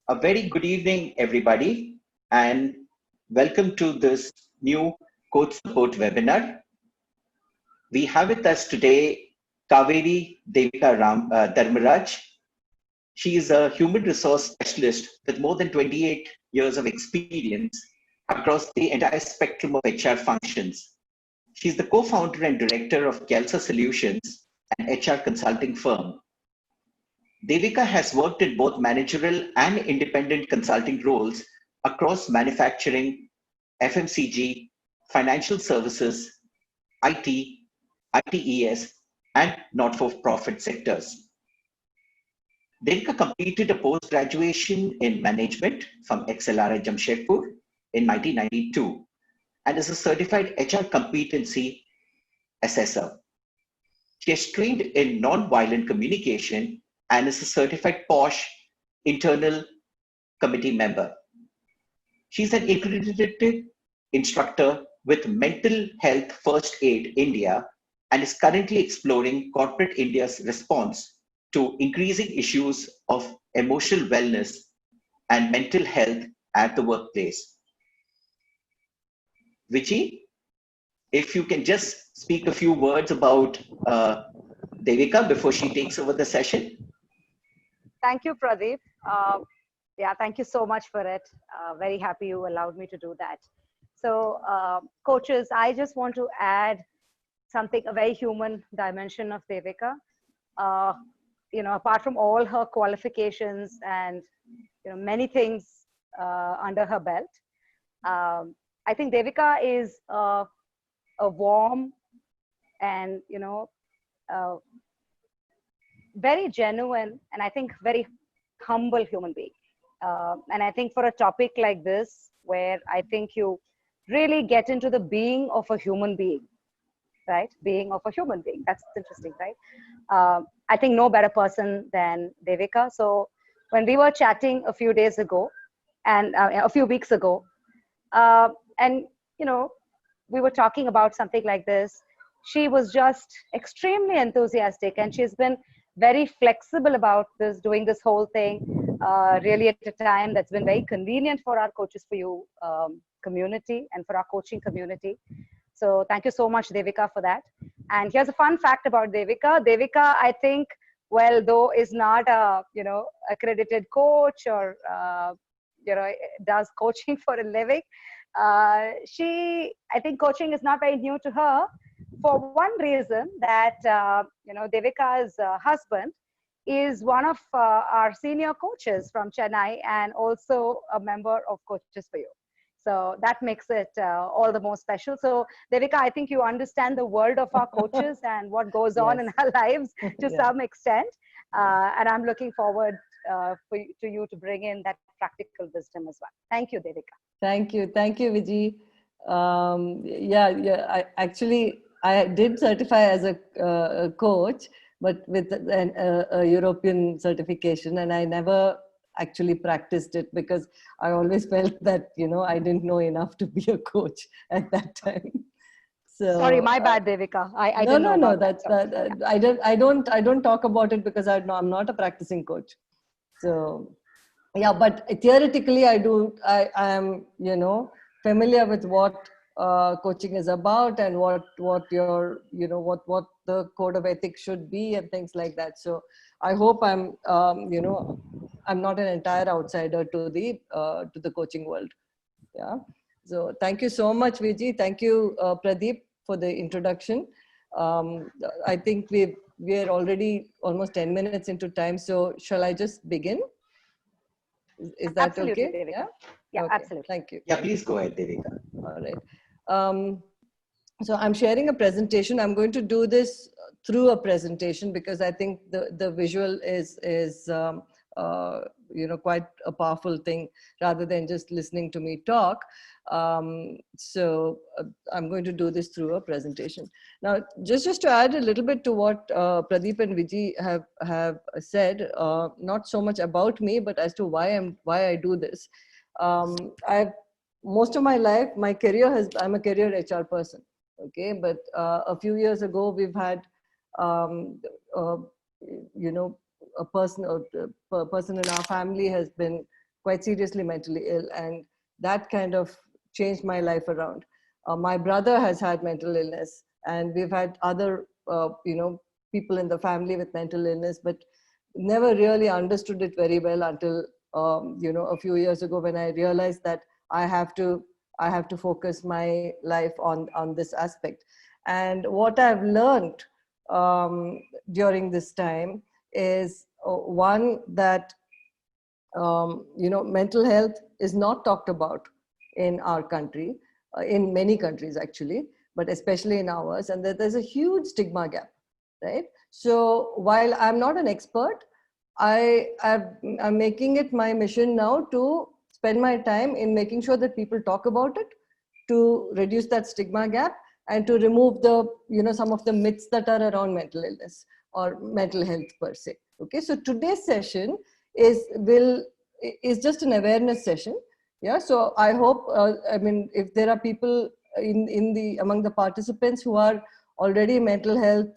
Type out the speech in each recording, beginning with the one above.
A very good evening, everybody, and welcome to this new Coach Support webinar. We have with us today Kaveri Devika Dharmaraj. She is a human resource specialist with more than 28 years of experience across the entire spectrum of HR functions. She's the co-founder and director of Kelsa Solutions, an HR consulting firm. Devika has worked in both managerial and independent consulting roles across manufacturing, FMCG, financial services, IT, ITES, and not-for-profit sectors. Devika completed a post-graduation in management from XLRI Jamshedpur in 1992 and is a certified HR competency assessor. She is trained in non-violent communication and is a certified POSH internal committee member. She's an accredited instructor with Mental Health First Aid India and is currently exploring corporate India's response to increasing issues of emotional wellness and mental health at the workplace. Vichi, if you can just speak a few words about Devika before she takes over the session. Thank you, Pradeep. Thank you so much for it. Very happy you allowed me to do that. So, coaches, I just want to add something, a very human dimension of Devika. Apart from all her qualifications and many things under her belt, I think Devika is a warm and very genuine and I think very humble human being. And I think for a topic like this, where I think you really get into the being of a human being, right? Being of a human being. That's interesting, right? I think no better person than Devika. So when we were chatting a few days ago and a few weeks ago, we were talking about something like this, she was just extremely enthusiastic and she's been very flexible about doing this whole thing, really at a time that's been very convenient for our Coaches for You community and for our coaching community. So thank you so much, Devika, for that. And here's a fun fact about Devika. Devika, I think, well, though is not a, accredited coach or, does coaching for a living. I think coaching is not very new to her for one reason that, Devika's husband is one of our senior coaches from Chennai and also a member of Coaches for You. So that makes it all the more special. So Devika, I think you understand the world of our coaches and what goes on in our lives to some extent. And I'm looking forward to you to bring in that practical wisdom as well. Thank you, Devika. Thank you, Viji. I did certify as a coach, but with a European certification, and I never actually practiced it because I always felt that I didn't know enough to be a coach at that time. So sorry, my bad, Devika. I no, didn't know no, about that. I don't talk about it because I'm not a practicing coach. So yeah, but theoretically I am familiar with what coaching is about and what your what the code of ethics should be and things like that. So I hope I'm I'm not an entire outsider to the coaching world. Yeah. So thank you so much, Viji. Thank you, Pradeep, for the introduction. I think we're already almost 10 minutes into time. So shall I just begin? Is that absolutely, okay? Devika. Yeah, okay. Absolutely. Thank you. Yeah, please go ahead, Devika. All right. So I'm sharing a presentation. I'm going to do this through a presentation because I think the visual is quite a powerful thing rather than just listening to me talk. So I'm going to do this through a presentation. Now, just to add a little bit to what Pradeep and Viji have said, not so much about me, but as to why I do this. Most of my life, I'm a career HR person. Okay, but a few years ago, we've had, a person in our family has been quite seriously mentally ill, and that kind of changed my life around. My brother has had mental illness, and we've had other, people in the family with mental illness, but never really understood it very well until, a few years ago, when I realized that I have to focus my life on this aspect. And what I've learned during this time is, one, that mental health is not talked about in our country, in many countries actually, but especially in ours, and that there's a huge stigma gap, right? So while I'm not an expert, I'm making it my mission now to spend my time in making sure that people talk about it, to reduce that stigma gap, and to remove the, some of the myths that are around mental illness or mental health per se. Okay, so today's session is just an awareness session. Yeah, so I hope, if there are people among the participants who are already mental health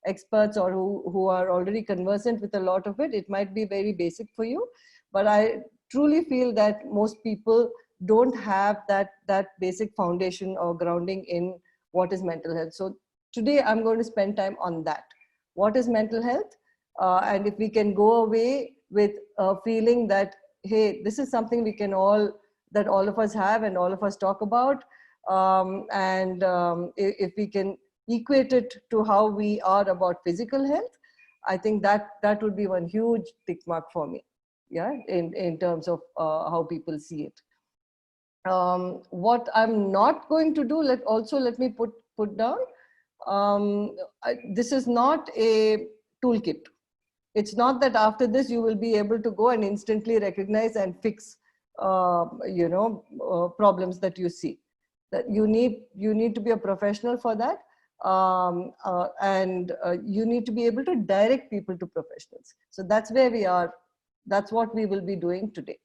experts, or who are already conversant with a lot of it, it might be very basic for you. But I truly feel that most people don't have that basic foundation or grounding in what is mental health. So today I'm going to spend time on that. What is mental health? And if we can go away with a feeling that, hey, this is something that all of us have and all of us talk about, if we can equate it to how we are about physical health, I think that would be one huge tick mark for me, yeah, in terms of how people see it. What I'm not going to do, let me put down, this is not a toolkit. It's not that after this you will be able to go and instantly recognize and fix problems that you see. That you need to be a professional for that, and you need to be able to direct people to professionals. So that's where we are. That's what we will be doing today,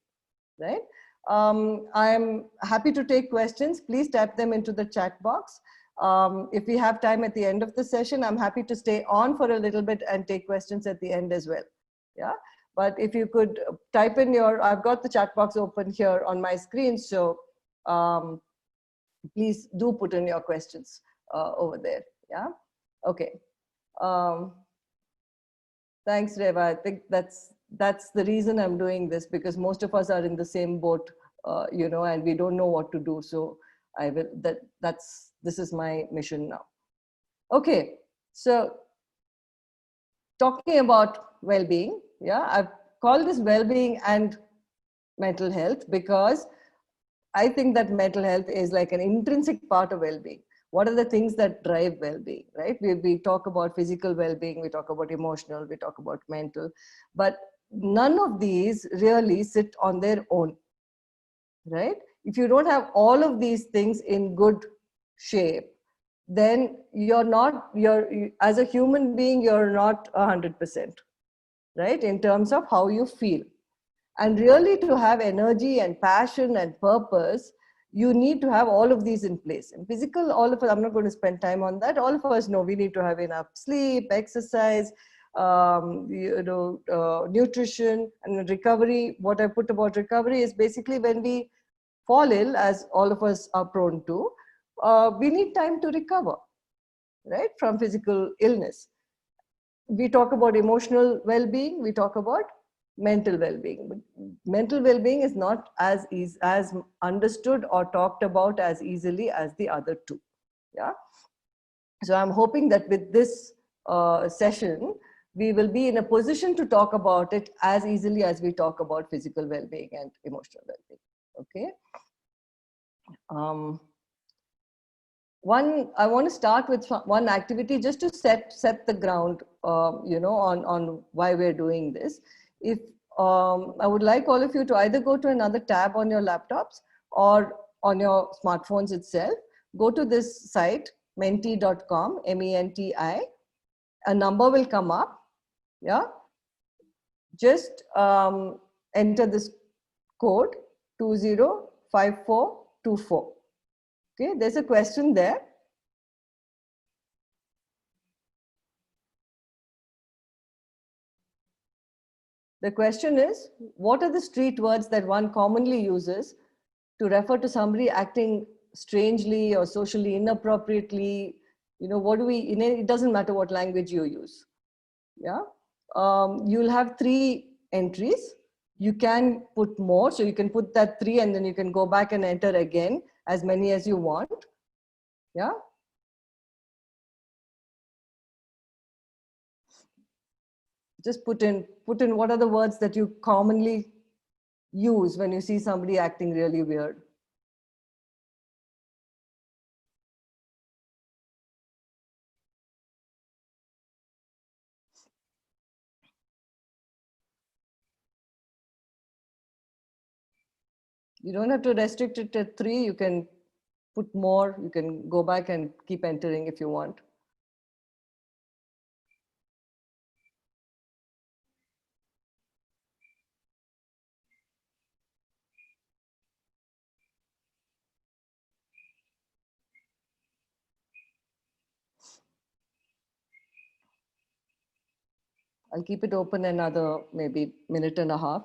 right? I'm happy to take questions. Please type them into the chat box. If we have time at the end of the session, I'm happy to stay on for a little bit and take questions at the end as well. Yeah, but if you could type in I've got the chat box open here on my screen, so please do put in your questions over there. Yeah, okay. Thanks, Reva. I think that's the reason I'm doing this, because most of us are in the same boat, and we don't know what to do. So this is my mission now. Okay, so talking about well-being, yeah, I've called this well-being and mental health because I think that mental health is like an intrinsic part of well-being. What are the things that drive well-being, right? We talk about physical well-being, we talk about emotional, we talk about mental, but none of these really sit on their own, right? If you don't have all of these things in good shape, then as a human being, you're not 100%, right? In terms of how you feel. And really, to have energy and passion and purpose, you need to have all of these in place. And physical, all of us, I'm not going to spend time on that. All of us know we need to have enough sleep, exercise, nutrition and recovery. What I put about recovery is basically when we fall ill, as all of us are prone to, we need time to recover, right, from physical illness. We talk about emotional well-being, we talk about mental well-being. But mental well-being is not as understood or talked about as easily as the other two. Yeah. So I'm hoping that with this session, we will be in a position to talk about it as easily as we talk about physical well-being and emotional well-being. Okay. I want to start with one activity just to set the ground, on why we're doing this. If I would like all of you to either go to another tab on your laptops or on your smartphones itself, go to this site, menti.com, MENTI. A number will come up. Yeah. Just enter this code 205424. Okay, there's a question there. The question is, what are the street words that one commonly uses to refer to somebody acting strangely or socially inappropriately? You know, what do we, it doesn't matter what language you use. Yeah. You'll have 3 entries. You can put more. So you can put that 3 and then you can go back and enter again as many as you want. Yeah. Just put in what are the words that you commonly use when you see somebody acting really weird. You don't have to restrict it to 3. You can put more. You can go back and keep entering if you want. I'll keep it open another maybe minute and a half.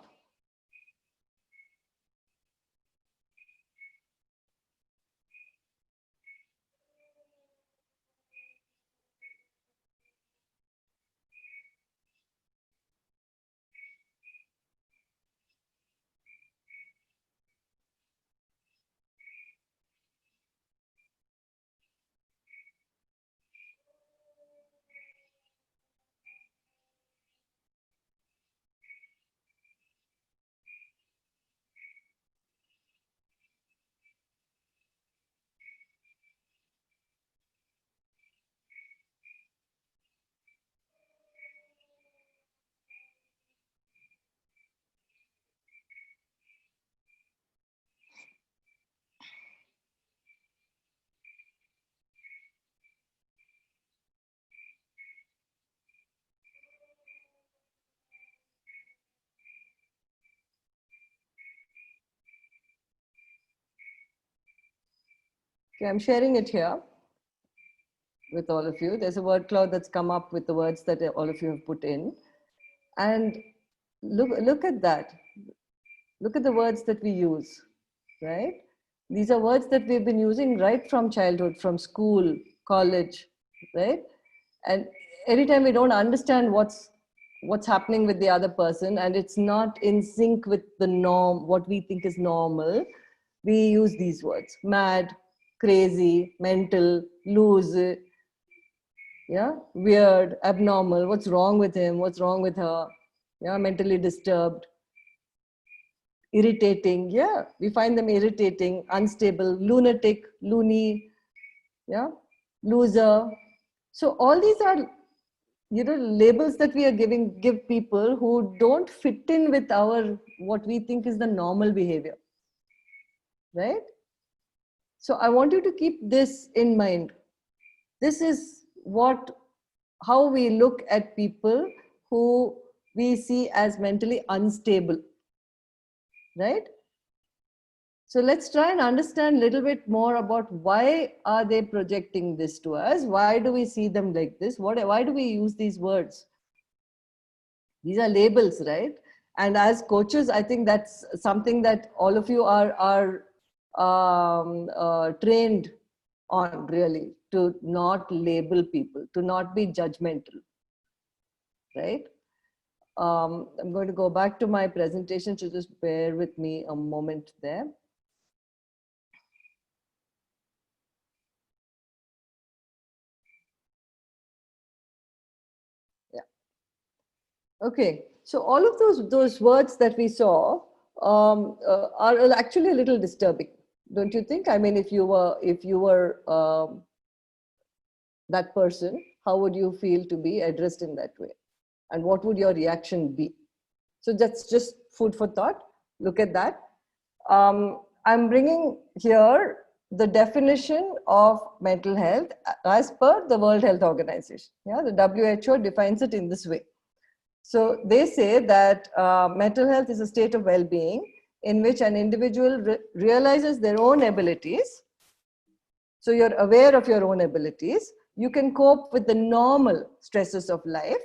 Okay, I'm sharing it here with all of you. There's a word cloud that's come up with the words that all of you have put in. And look at that. Look at the words that we use, right? These are words that we've been using right from childhood, from school, college, right? And anytime we don't understand what's happening with the other person and it's not in sync with the norm, what we think is normal, we use these words: mad, crazy, mental, loose, yeah, weird, abnormal, what's wrong with him, what's wrong with her, yeah, mentally disturbed, irritating, yeah, we find them irritating, unstable, lunatic, loony, yeah, loser. So all these are, labels that we are give people who don't fit in with our, what we think is the normal behavior, right? So I want you to keep this in mind. This is how we look at people who we see as mentally unstable, right? So let's try and understand a little bit more about why are they projecting this to us? Why do we see them like this? Why do we use these words? These are labels, right? And as coaches, I think that's something that all of you are trained on, really, to not label people, to not be judgmental, right? I'm going to go back to my presentation, so just bear with me a moment there. Yeah. Okay. So all of those words that we saw are actually a little disturbing, don't you think? I mean, if you were that person, how would you feel to be addressed in that way? And what would your reaction be? So that's just food for thought. Look at that. I'm bringing here the definition of mental health as per the World Health Organization. Yeah, the WHO defines it in this way. So they say that mental health is a state of well-being in which an individual realizes their own abilities. So you're aware of your own abilities. You can cope with the normal stresses of life.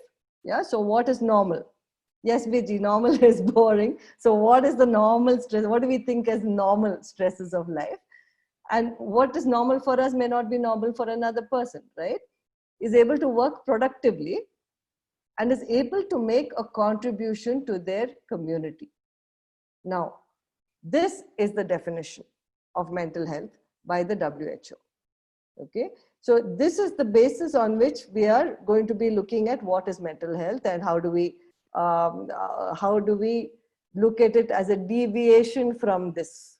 Yeah. So what is normal? Yes, Viji, normal is boring. So what is the normal stress? What do we think as normal stresses of life? And what is normal for us may not be normal for another person, right? Is able to work productively and is able to make a contribution to their community. Now, this is the definition of mental health by the WHO. Okay, so this is the basis on which we are going to be looking at what is mental health and how do we look at it as a deviation from this.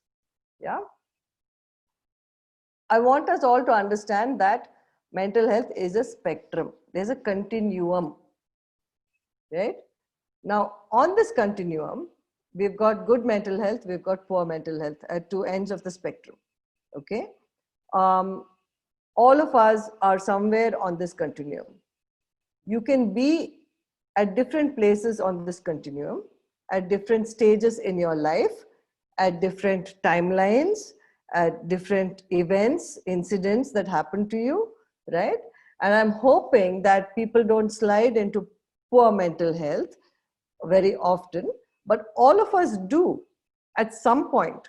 Yeah, I want us all to understand that mental health is a spectrum. There's a continuum, right? Now, on this continuum, we've got good mental health, we've got poor mental health at two ends of the spectrum. Okay, all of us are somewhere on this continuum. You can be at different places on this continuum, at different stages in your life, at different timelines, at different events, incidents that happen to you, right? And I'm hoping that people don't slide into poor mental health very often, but all of us do at some point.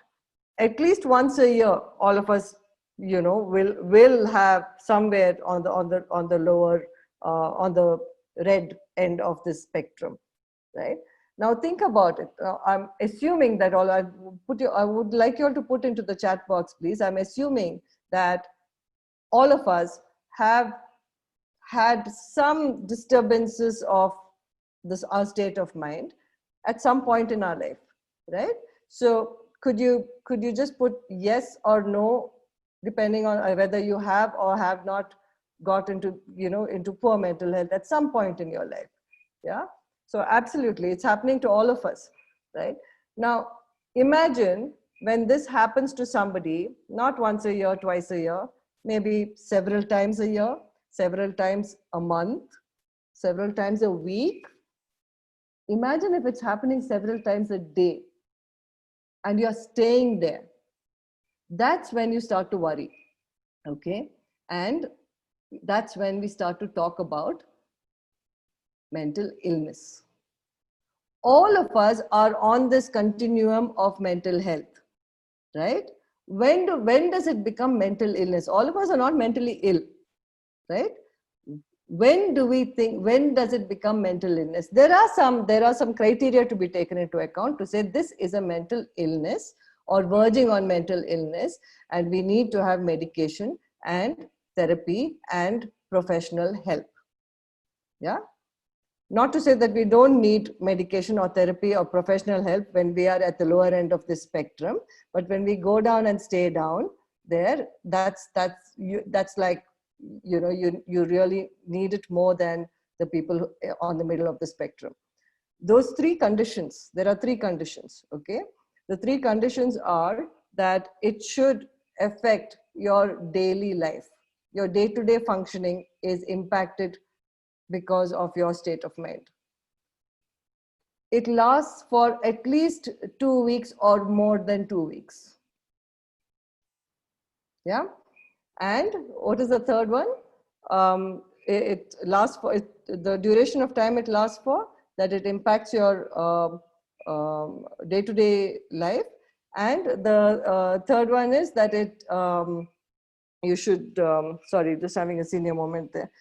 At least once a year, all of us, you know, will have somewhere on the lower on the red end of this spectrum, right? Now think about it. I'm assuming that I would like you all to put into the chat box, please. I'm assuming that all of us have had some disturbances of this our state of mind at some point in our life, right? So could you just put yes or no, depending on whether you have or have not got into, you know, into poor mental health at some point in your life. Yeah, so absolutely, it's happening to all of us, right? Now imagine when this happens to somebody, not once a year, twice a year, maybe several times a year, several times a month, several times a week. Imagine if it's happening several times a day and you're staying there. That's when you start to worry, okay? And that's when we start to talk about mental illness. All of us are on this continuum of mental health, right? When does it become mental illness? All of us are not mentally ill, right? When does it become mental illness? There are some criteria to be taken into account to say this is a mental illness or verging on mental illness, and we need to have medication and therapy and professional help. Yeah, not to say that we don't need medication or therapy or professional help when we are at the lower end of this spectrum, but when we go down and stay down there, that's like, you know, you really need it more than the people on the middle of the spectrum. Those three conditions, there are three conditions, okay? The three conditions are that it should affect your daily life. Your day-to-day functioning is impacted because of your state of mind. It lasts for at least 2 weeks or more than 2 weeks. Yeah. And what is the third one? It lasts for the duration of time it lasts for, that it impacts your day-to-day life. And the third one is that it you should sorry, just having a senior moment there.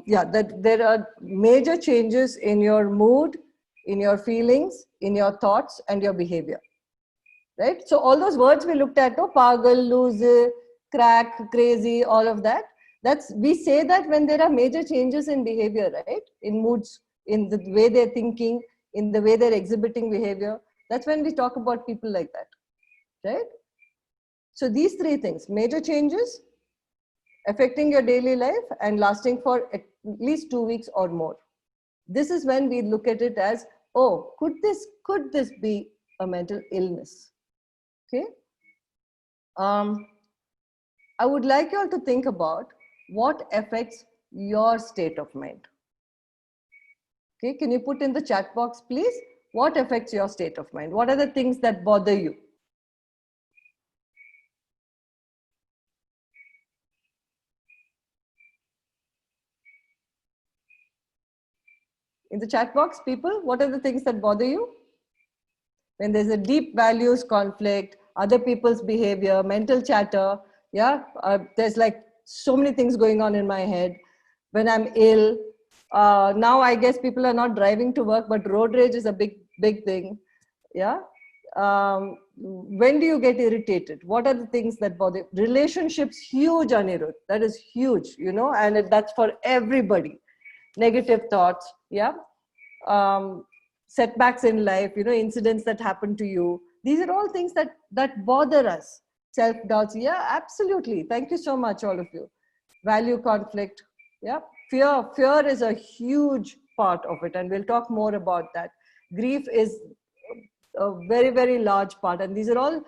Yeah, that there are major changes in your mood, in your feelings, in your thoughts, and your behavior. Right? So all those words we looked at, oh, pagal, lose, crack, crazy, all of that. We say that when there are major changes in behavior, right? In moods, in the way they're thinking, in the way they're exhibiting behavior. That's when we talk about people like that, right? So these three things, major changes, affecting your daily life, and lasting for at least 2 weeks or more. This is when we look at it as, oh, could this be a mental illness? Okay. I would like you all to think about what affects your state of mind. Okay, can you put in the chat box, please? What affects your state of mind? What are the things that bother you? In the chat box, people, what are the things that bother you? When there's a deep values conflict, other people's behavior, mental chatter, yeah, there's like so many things going on in my head. When I'm ill, now I guess people are not driving to work, but road rage is a big thing. Yeah. When do you get irritated? What are the things that bother? Relationships, huge, Anirudh. That is huge, you know, and that's for everybody. Negative thoughts, yeah. Setbacks in life, you know, incidents that happen to you. These are all things that bother us. Self-doubts, yeah, absolutely. Thank you so much, all of you. Value conflict, yeah. Fear is a huge part of it, and we'll talk more about that. Grief is a very large part, and these are all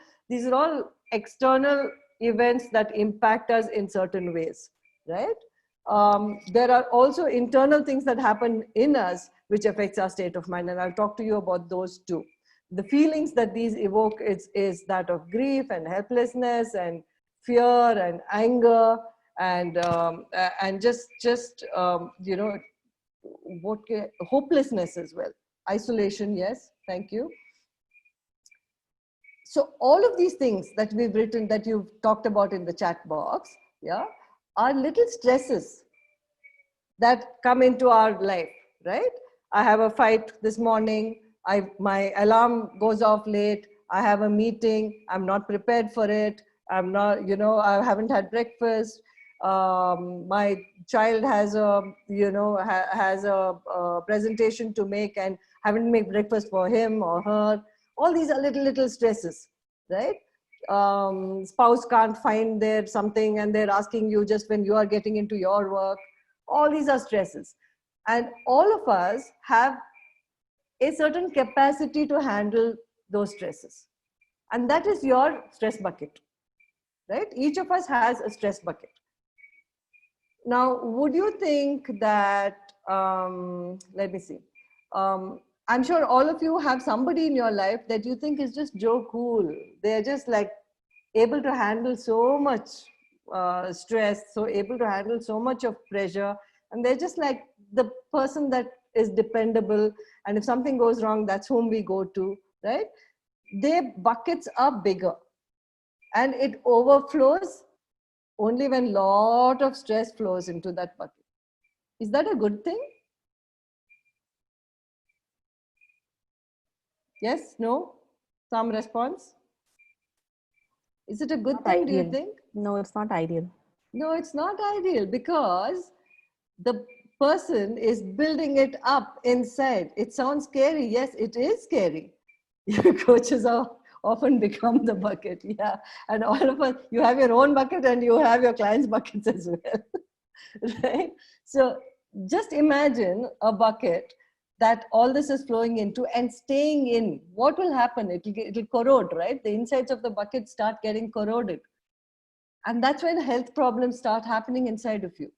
external events that impact us in certain ways, right? There are also internal things that happen in us which affects our state of mind, and I'll talk to you about those too. The feelings that these evoke is that of grief and helplessness and fear and anger and just you know, hopelessness as well. Isolation, yes, thank you. So all of these things that we've written, that you've talked about in the chat box, yeah, are little stresses that come into our life, right? I have a fight this morning, my alarm goes off late, I have a meeting, I'm not prepared for it, I'm not, you know, I haven't had breakfast, my child has a, you know, has a presentation to make and haven't made breakfast for him or her. All these are little stresses, right? Spouse can't find their something and they're asking you just when you are getting into your work. All these are stresses. And all of us have a certain capacity to handle those stresses. And that is your stress bucket, right? Each of us has a stress bucket. Now, would you think that, let me see. I'm sure all of you have somebody in your life that you think is just Joe Cool. They're just like able to handle so much stress, so able to handle so much of pressure. And they're just like the person that is dependable. And if something goes wrong, that's whom we go to, right? Their buckets are bigger and it overflows only when a lot of stress flows into that bucket. Is that a good thing? Yes, no? Some response? Is it a good thing, do you think? No, it's not ideal. No, it's not ideal because the person is building it up inside. It sounds scary. Yes, it is scary. Your coaches are often become the bucket. Yeah. And all of us, you have your own bucket and you have your clients' buckets as well. Right? So just imagine a bucket that all this is flowing into and staying in. What will happen? It'll corrode, right? The insides of the bucket start getting corroded. And that's when health problems start happening inside of you.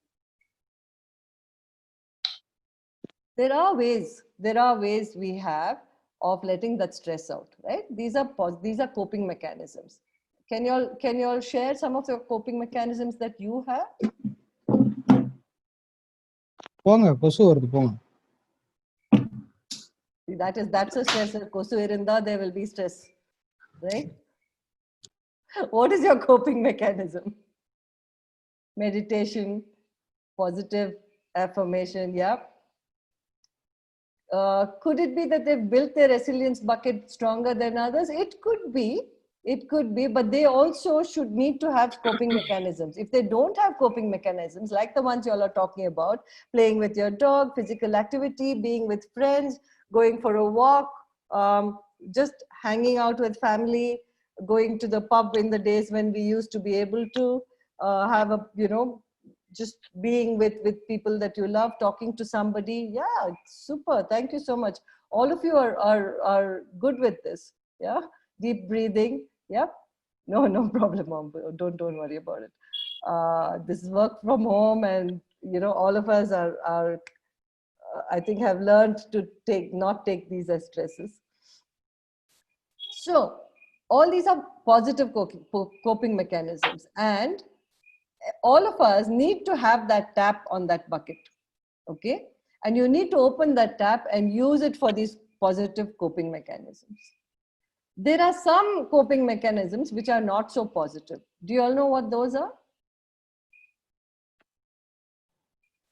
There are ways we have of letting that stress out, right? These are coping mechanisms. Can you all share some of the coping mechanisms that you have? That's a stress. Kosu irinda, there will be stress, right? What is your coping mechanism? Meditation, positive affirmation, yeah. Could it be that they've built their resilience bucket stronger than others? It could be, but they also should need to have coping mechanisms. If they don't have coping mechanisms, like the ones you all are talking about, playing with your dog, physical activity, being with friends, going for a walk, just hanging out with family, going to the pub in the days when we used to be able to have a, you know, just being with people that you love, talking to somebody. Yeah, super. Thank you so much. All of you are good with this. Yeah, deep breathing. Yeah, no problem, Mom. Don't worry about it. This is work from home, and you know, all of us are I think have learned to not take these as stresses. So all these are positive coping mechanisms, and all of us need to have that tap on that bucket, okay? And you need to open that tap and use it for these positive coping mechanisms. There are some coping mechanisms which are not so positive. Do you all know what those are?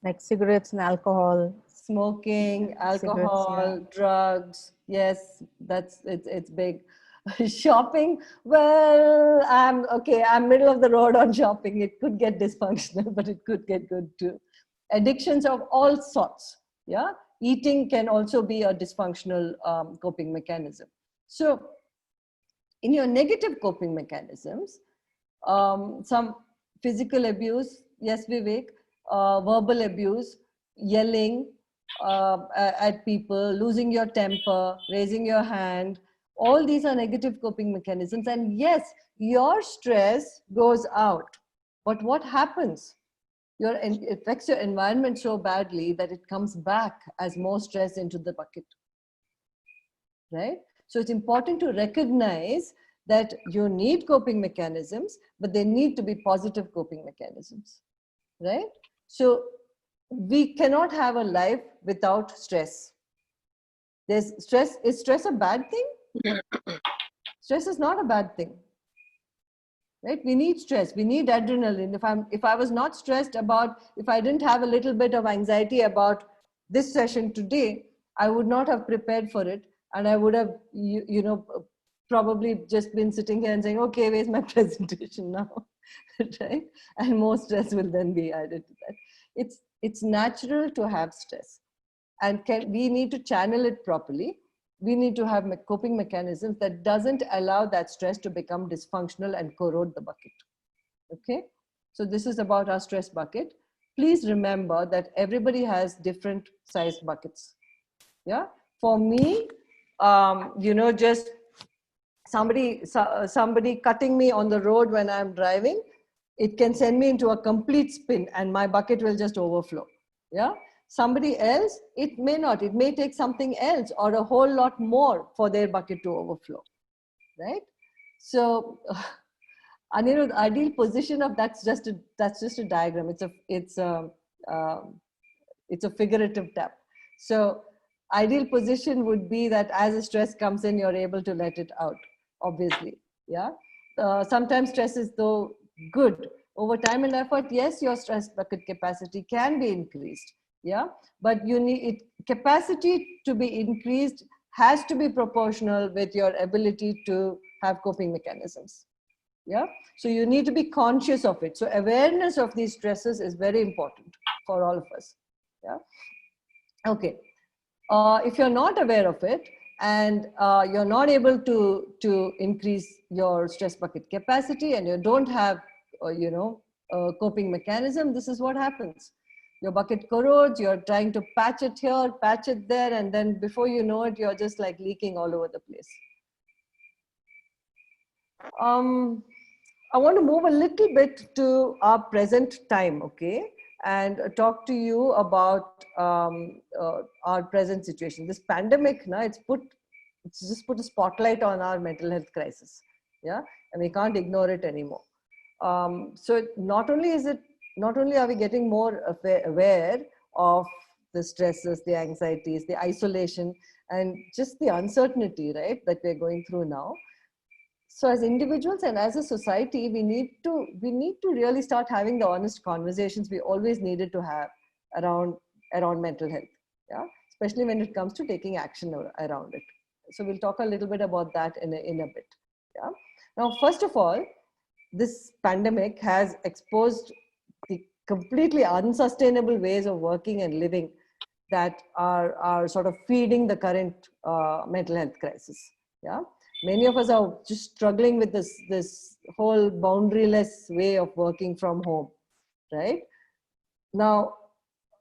Like cigarettes and alcohol. Smoking, alcohol, Cigarettes, drugs. Yes, it's big. Shopping, well, I'm middle of the road on shopping. It could get dysfunctional, but it could get good too. Addictions of all sorts. Yeah, eating can also be a dysfunctional coping mechanism. So in your negative coping mechanisms, some physical abuse, yes, Vivek, verbal abuse, yelling at people, losing your temper, raising your hand, all these are negative coping mechanisms. And yes, your stress goes out. But what happens? It affects your environment so badly that it comes back as more stress into the bucket. Right? So it's important to recognize that you need coping mechanisms, but they need to be positive coping mechanisms. Right? So we cannot have a life without stress. Is stress a bad thing? Stress is not a bad thing. Right? We need stress. We need adrenaline. If I was not stressed about, if I didn't have a little bit of anxiety about this session today, I would not have prepared for it. And I would have, probably just been sitting here and saying, okay, where's my presentation now? Right? And more stress will then be added to that. It's natural to have stress. And we need to channel it properly. We need to have coping mechanisms that doesn't allow that stress to become dysfunctional and corrode the bucket. Okay? So this is about our stress bucket. Please remember that everybody has different sized buckets. Yeah? For me, just somebody cutting me on the road when I'm driving, it can send me into a complete spin and my bucket will just overflow. Yeah. Somebody else, it may not. It may take something else or a whole lot more for their bucket to overflow. Right. So, the ideal position of that's just a diagram. It's a figurative tap. So, ideal position would be that as a stress comes in, you're able to let it out. Obviously, yeah. Sometimes stress is though good. Over time and effort, yes, your stress bucket capacity can be increased. Yeah, but you need capacity to be increased has to be proportional with your ability to have coping mechanisms. Yeah, so you need to be conscious of it. So awareness of these stresses is very important for all of us. Yeah. Okay. If you're not aware of it and you're not able to increase your stress bucket capacity and you don't have, a coping mechanism, this is what happens. Your bucket corrodes, you're trying to patch it here, patch it there, and then before you know it, you're just like leaking all over the place. I want to move a little bit to our present time, okay? And talk to you about our present situation. This pandemic, it's just put a spotlight on our mental health crisis, yeah, and we can't ignore it anymore. So not only are we getting more aware of the stresses, the anxieties, the isolation, and just the uncertainty, right, that we're going through now. So as individuals and as a society, we need to really start having the honest conversations we always needed to have around mental health, yeah, especially when it comes to taking action around it. So we'll talk a little bit about that in a bit. Yeah. Now, first of all, this pandemic has exposed the completely unsustainable ways of working and living that are sort of feeding the current mental health crisis. Yeah. Many of us are just struggling with this whole boundaryless way of working from home, right? Now,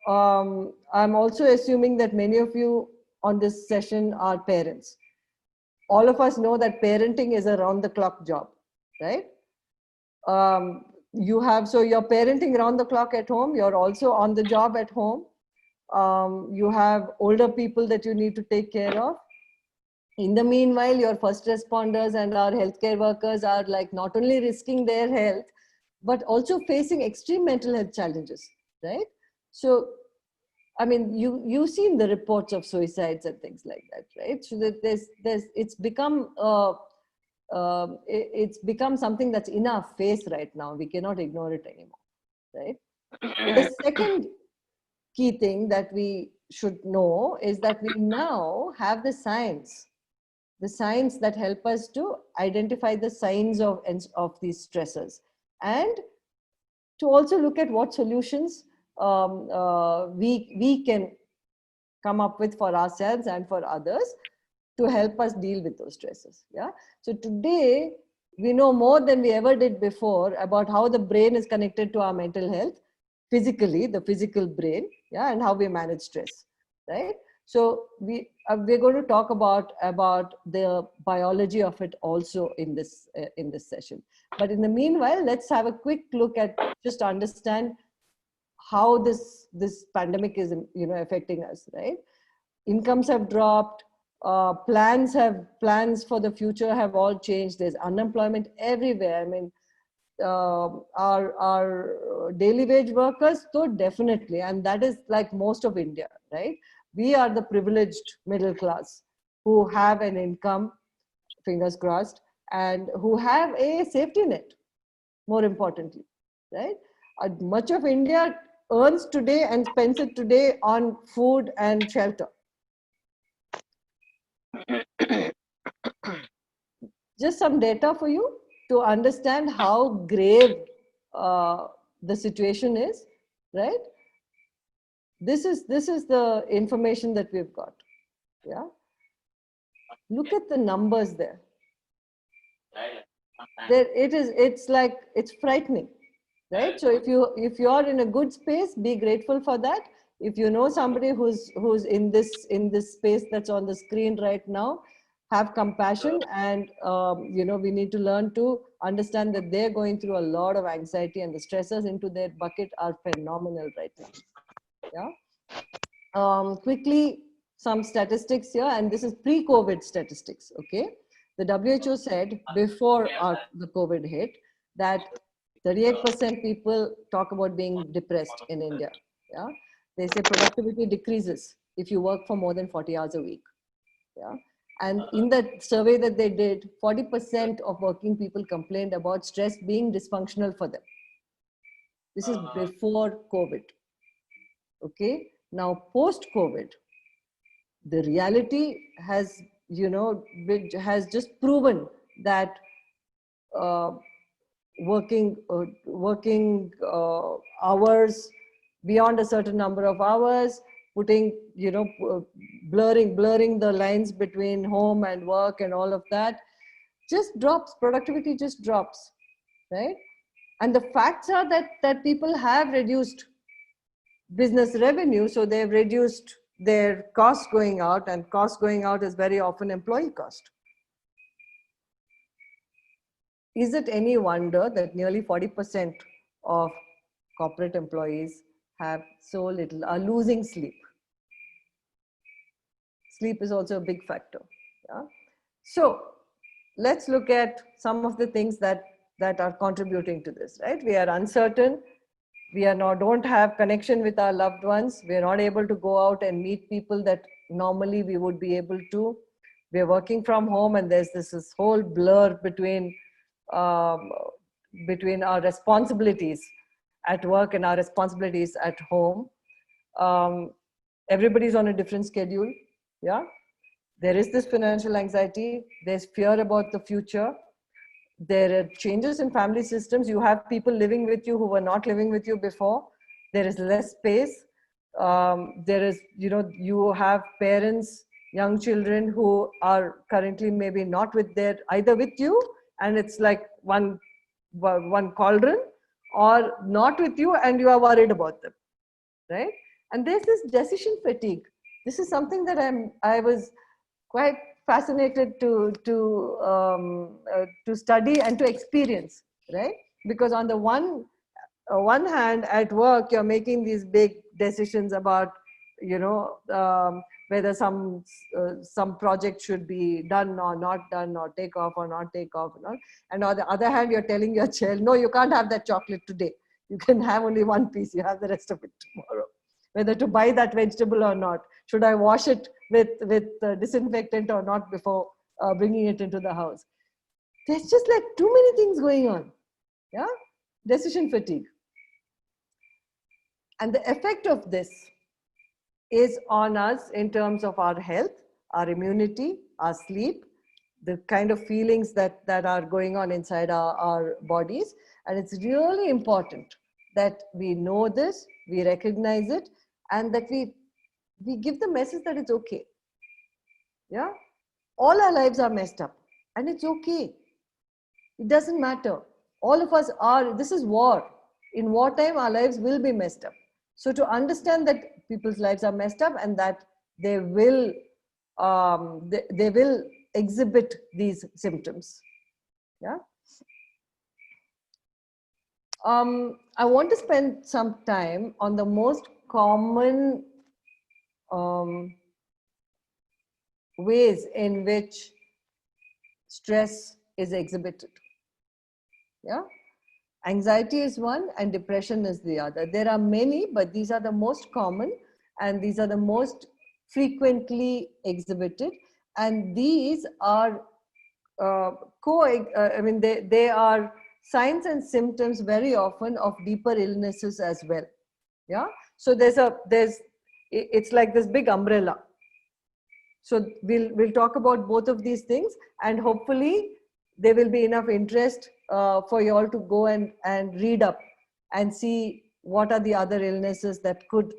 I'm also assuming that many of you on this session are parents. All of us know that parenting is a round-the-clock job, right? So you're parenting round the clock at home. You're also on the job at home. You have older people that you need to take care of. In the meanwhile, your first responders and our healthcare workers are like not only risking their health, but also facing extreme mental health challenges, right? So I mean, you've seen the reports of suicides and things like that, right? So that it's become something that's in our face right now. We cannot ignore it anymore, right? The second key thing that we should know is that we now have the science that help us to identify the signs of these stressors, and to also look at what solutions we can come up with for ourselves and for others to help us deal with those stresses. Yeah. So today we know more than we ever did before about how the brain is connected to our mental health, physically, the physical brain, yeah, and how we manage stress, right? So we're going to talk about the biology of it also in this session. But in the meanwhile, let's have a quick look at just understand how this pandemic is, you know, affecting us, right? Incomes have dropped, plans for the future have all changed. There's unemployment everywhere. I mean, our daily wage workers, so definitely, and that is like most of India, right? We are the privileged middle class who have an income, fingers crossed, and who have a safety net, more importantly, right? Much of India earns today and spends it today on food and shelter. Just some data for you to understand how grave the situation is, right? This is the information that we've got. Yeah. Look at the numbers there. It's frightening, right? So if you're in a good space, be grateful for that. If you know somebody who's in this space that's on the screen right now, have compassion, and you know, we need to learn to understand that they're going through a lot of anxiety, and the stressors into their bucket are phenomenal right now. Yeah. Quickly, some statistics here, and this is pre-COVID statistics. Okay, the WHO said before the COVID hit that 38% people talk about being depressed in India. Yeah, they say productivity decreases if you work for more than 40 hours a week. Yeah. And in that survey that they did, 40% of working people complained about stress being dysfunctional for them. This is before COVID. Okay. Now, post-COVID, the reality has, you know, has just proven that working hours beyond a certain number of hours, putting, you know, blurring the lines between home and work and all of that, just drops. Productivity just drops, right? And the facts are that people have reduced business revenue, so they've reduced their costs going out, and cost going out is very often employee cost. Is it any wonder that nearly 40% of corporate employees have so little, are losing sleep? Sleep is also a big factor. Yeah? So let's look at some of the things that are contributing to this, right? We are uncertain. We are don't have connection with our loved ones. We are not able to go out and meet people that normally we would be able to. We are working from home, and there's this whole blur between our responsibilities at work and our responsibilities at home. Everybody's on a different schedule. Yeah, there is this financial anxiety. There's fear about the future. There are changes in family systems. You have people living with you who were not living with you before. There is less space. There is, you know, you have parents, young children who are currently maybe not either with you, and it's like one cauldron, or not with you and you are worried about them, right? And there's this decision fatigue. This is something that I was quite fascinated to study and to experience, right? Because on the one hand, at work, you're making these big decisions about, you know, whether some project should be done or not done, or take off or not take off, you know? And on the other hand, you're telling your child, no, you can't have that chocolate today. You can have only one piece. You have the rest of it tomorrow, whether to buy that vegetable or not. Should I wash it with disinfectant or not before bringing it into the house? There's just like too many things going on. Yeah, decision fatigue. And the effect of this is on us in terms of our health, our immunity, our sleep, the kind of feelings that are going on inside our bodies. And it's really important that we know this, we recognize it, and that we give the message that it's okay. Yeah, all our lives are messed up, and it's okay. It doesn't matter. All of us are. This is war. In wartime, our lives will be messed up. So to understand that people's lives are messed up and that they will exhibit these symptoms. Yeah. I want to spend some time on the most common ways in which stress is exhibited. Yeah, anxiety is one and depression is the other. There are many, but these are the most common and these are the most frequently exhibited. And these are they are signs and symptoms very often of deeper illnesses as well. Yeah, so it's like this big umbrella. So we'll talk about both of these things, and hopefully there will be enough interest for you all to go and read up and see what are the other illnesses that could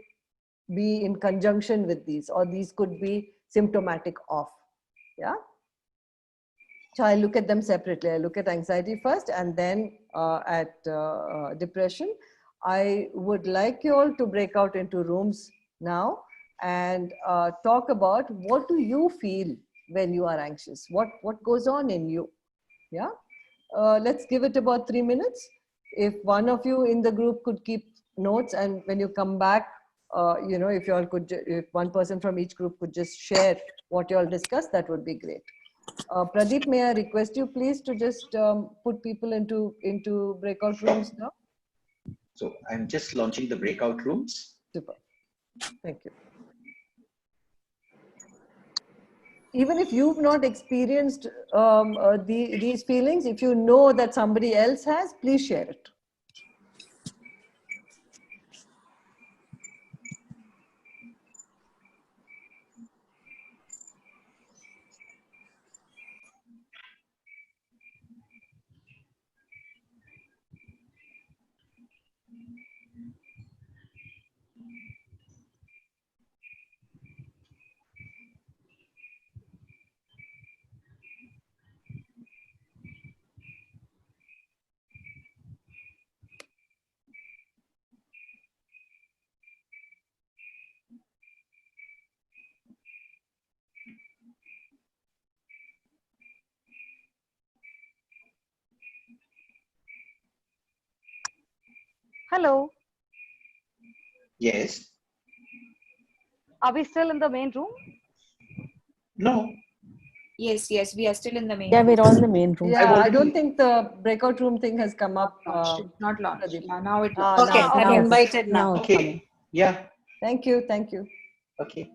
be in conjunction with these, or these could be symptomatic of. Yeah. So I look at them separately. I look at anxiety first and then at depression. I would like you all to break out into rooms now and talk about what do you feel when you are anxious? What goes on in you? Yeah. Let's give it about 3 minutes. If one of you in the group could keep notes, and when you come back, if you all could, if one person from each group could just share what you all discussed, that would be great. Pradeep, may I request you please to just put people into breakout rooms now? So I'm just launching the breakout rooms. Super. Thank you. Even if you've not experienced these feelings, if you know that somebody else has, please share it. Hello. Yes. Are we still in the main room? No. Yes, we are still in the main Yeah, room. we're all in the main room. Yeah, I don't think the breakout room thing has come up. Not launched. Pradeep. Yeah, now it Ah, launched. Okay, now. okay. I'm invited now. Now it's coming. Okay. Yeah. Thank you. Thank you. Okay.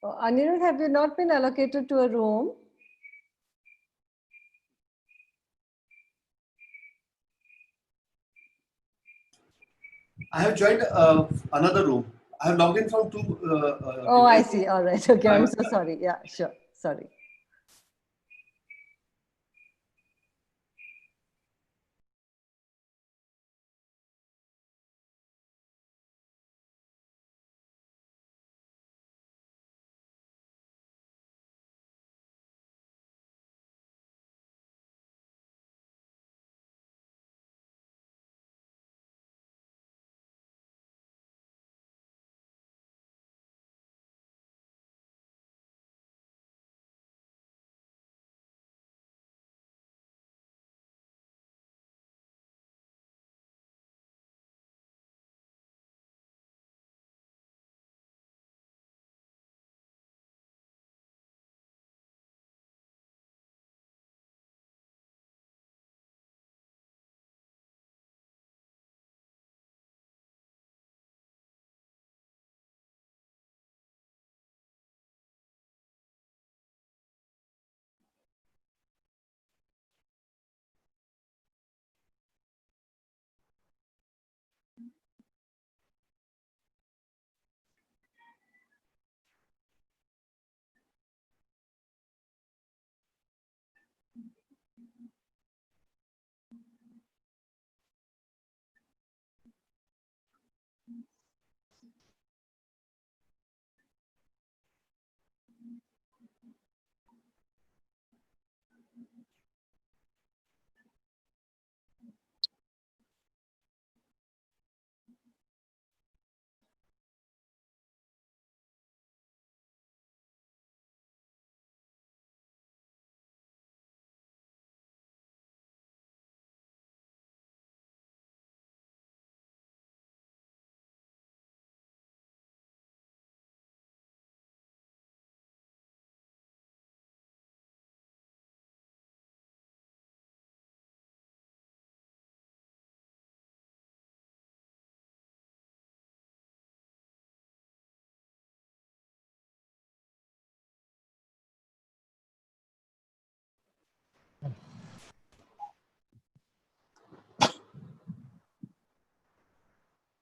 Anirudh, have you not been allocated to a room? I have joined another room. I have logged in from two. Oh, I devices. see. All right. Okay. I'm so sorry. Yeah, sure. Sorry.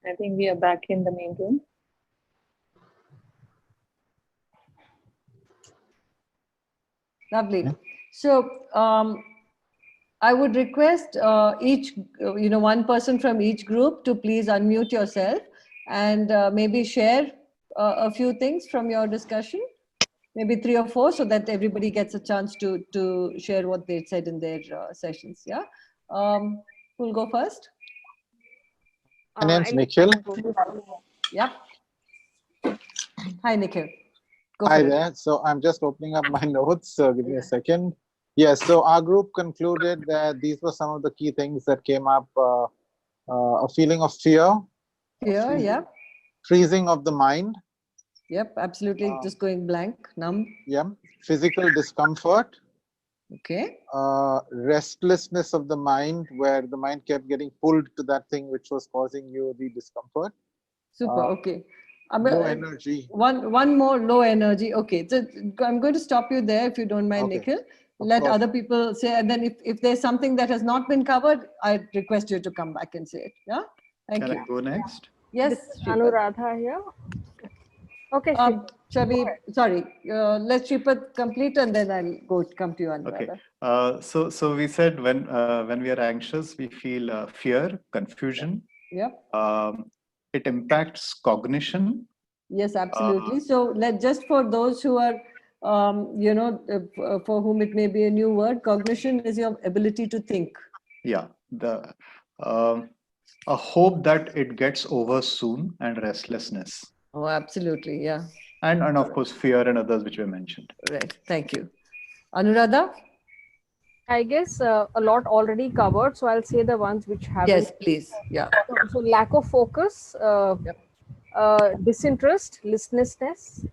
I think we are back in the main room. Lovely. So I would request one person from each group to please unmute yourself and maybe share a few things from your discussion, maybe 3 or 4, so that everybody gets a chance to share what they said in their sessions. Yeah. Who'll go first? My name's Nikhil. Yeah. Hi, Nikhil. Go Hi for it. there. So I'm just opening up my notes. So give me a second. Yes. So our group concluded that these were some of the key things that came up. A feeling of fear. Fear, yeah. Freezing of the mind. Yep, absolutely. Just going blank, numb. Yeah. Physical discomfort. Okay. Restlessness of the mind, where the mind kept getting pulled to that thing which was causing you the discomfort. Super. Okay. Low energy. One more low energy. Okay. So I'm going to stop you there if you don't mind, Okay. Nikhil. Of Let course. other people say, and then if there's something that has not been covered, I request you to come back and say it. Yeah. Thank Can you. I go next? Yes. Anuradha here. Okay, shall we? Sorry. Let's Shripat complete, and then I'll come to you, Okay. Anuradha. So we said when we are anxious, we feel fear, confusion. Yep. It impacts cognition. Yes, absolutely. So just for those who are, for whom it may be a new word, cognition is your ability to think. Yeah. A hope that it gets over soon, and restlessness. Oh, absolutely. Yeah. And of course, fear and others which were mentioned. Right. Thank you. Anuradha? I guess a lot already covered, so I'll say the ones which have. Yes, please. Yeah. So lack of focus, disinterest, listlessness,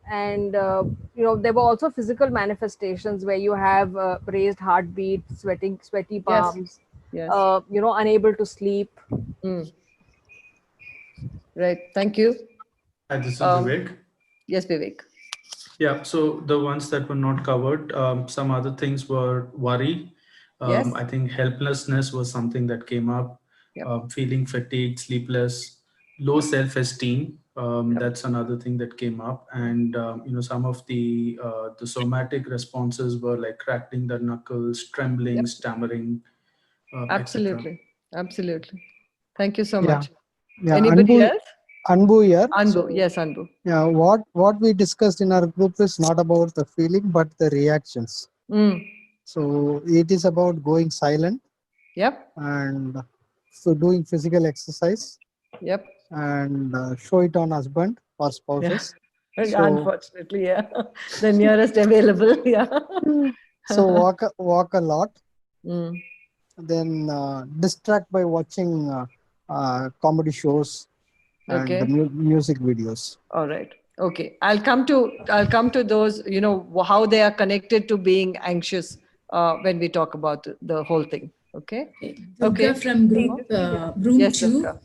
and there were also physical manifestations where you have raised heartbeat, sweaty palms, yes. Unable to sleep. Right. Thank you. Hi, this is Vivek. Yes, Vivek. Yeah, so the ones that were not covered, some other things were worry. Yes. I think helplessness was something that came up. Yep. Feeling fatigued, sleepless, low self-esteem. That's another thing that came up. And some of the somatic responses were like cracking the knuckles, trembling, Yep. stammering, etc. Absolutely. Absolutely. Thank you so Yeah. much. Yeah. Anybody else? Anbu here. Anbu. Yes, Anbu. Yeah. What we discussed in our group is not about the feeling, but the reactions. So it is about going silent. Yep. And so doing physical exercise. Yep. And show it on husband or spouses. Yeah. So, unfortunately, yeah. The nearest available. Yeah. So walk a lot. Then distract by watching comedy shows and Okay. music videos. All right. Okay. I'll come to those, how they are connected to being anxious when we talk about the whole thing. Okay. Durga from group room yes, 2. Durga.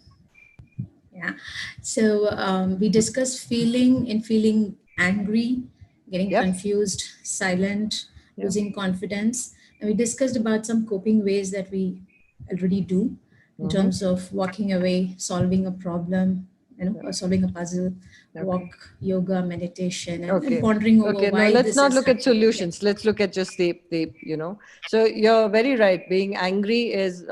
Yeah. So we discussed feeling angry, getting confused, silent, losing confidence. And we discussed about some coping ways that we already do in terms of walking away, solving a problem, solving a puzzle, walk, yoga, meditation, and pondering over why no, let's this not is look at happening. solutions. Let's look at just the So you're very right. Being angry is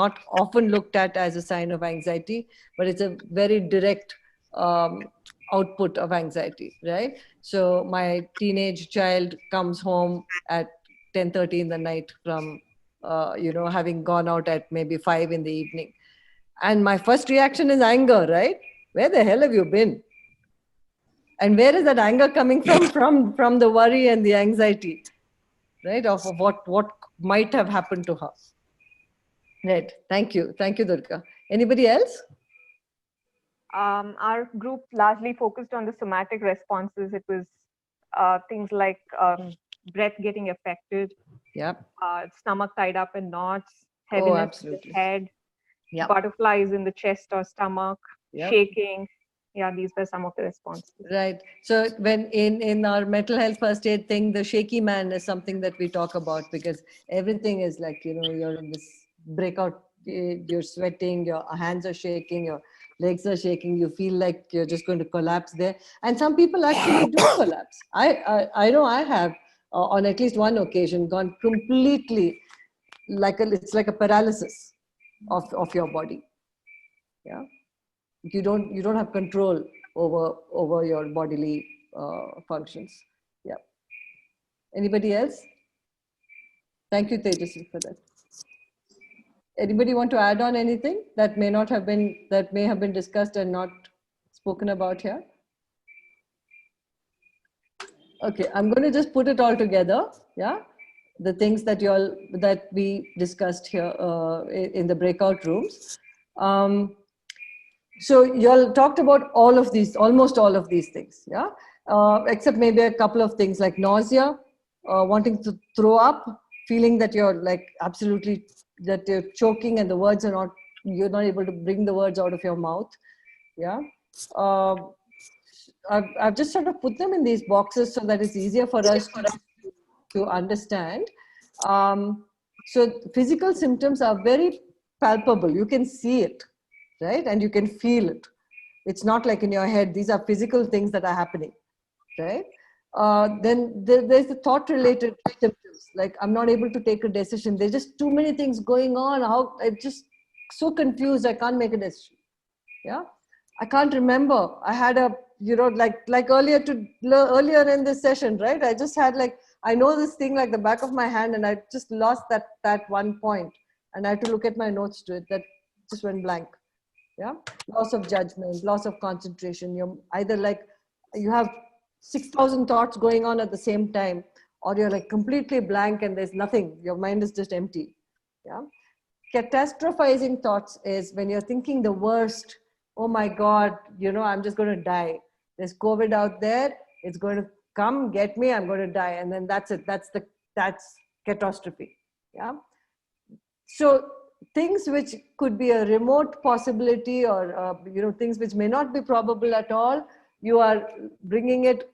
not often looked at as a sign of anxiety, but it's a very direct output of anxiety, right? So my teenage child comes home at 10:30 in the night from having gone out at maybe 5 in the evening, and my first reaction is anger, right? Where the hell have you been? And where is that anger coming from? From the worry and the anxiety, right? Of what might have happened to her. Right. Thank you, Durga. Anybody else? Our group largely focused on the somatic responses. It was things like breath getting affected, stomach tied up in knots, heaviness in the head, butterflies in the chest or stomach, shaking. Yeah, these were some of the responses. Right. So when in our mental health first aid thing, the shaky man is something that we talk about, because everything is like, you're in this breakout, you're sweating, your hands are shaking, your legs are shaking, you feel like you're just going to collapse there. And some people actually do collapse. I know I have on at least one occasion gone completely it's like a paralysis of your body. Yeah. You don't have control over your bodily functions. Yeah. Anybody else? Thank you, Tejasvi, for that. Anybody want to add on anything that may have been discussed and not spoken about here? Okay, I'm going to just put it all together. Yeah, the things that we discussed here in the breakout rooms. So you all talked about almost all of these things, yeah? Except maybe a couple of things like nausea, wanting to throw up, feeling that you're like absolutely, that you're choking and you're not able to bring the words out of your mouth, yeah? I've just sort of put them in these boxes so that it's easier for us to understand. So physical symptoms are very palpable. You can see it. Right? And you can feel it. It's not like in your head. These are physical things that are happening, right? Then there's the thought-related symptoms, like I'm not able to take a decision. There's just too many things going on. I'm just so confused. I can't make a decision. Yeah, I can't remember. I had like earlier in this session, right? I just had I know this thing like the back of my hand, and I just lost that one point, and I had to look at my notes to it. That just went blank. Yeah, loss of judgment, loss of concentration. You're either you have 6,000 thoughts going on at the same time, or you're like completely blank and there's nothing. Your mind is just empty. Yeah, catastrophizing thoughts is when you're thinking the worst. Oh my God, I'm just going to die. There's COVID out there. It's going to come get me. I'm going to die, and then that's it. That's catastrophe. Yeah. So things which could be a remote possibility, or things which may not be probable at all, you are bringing it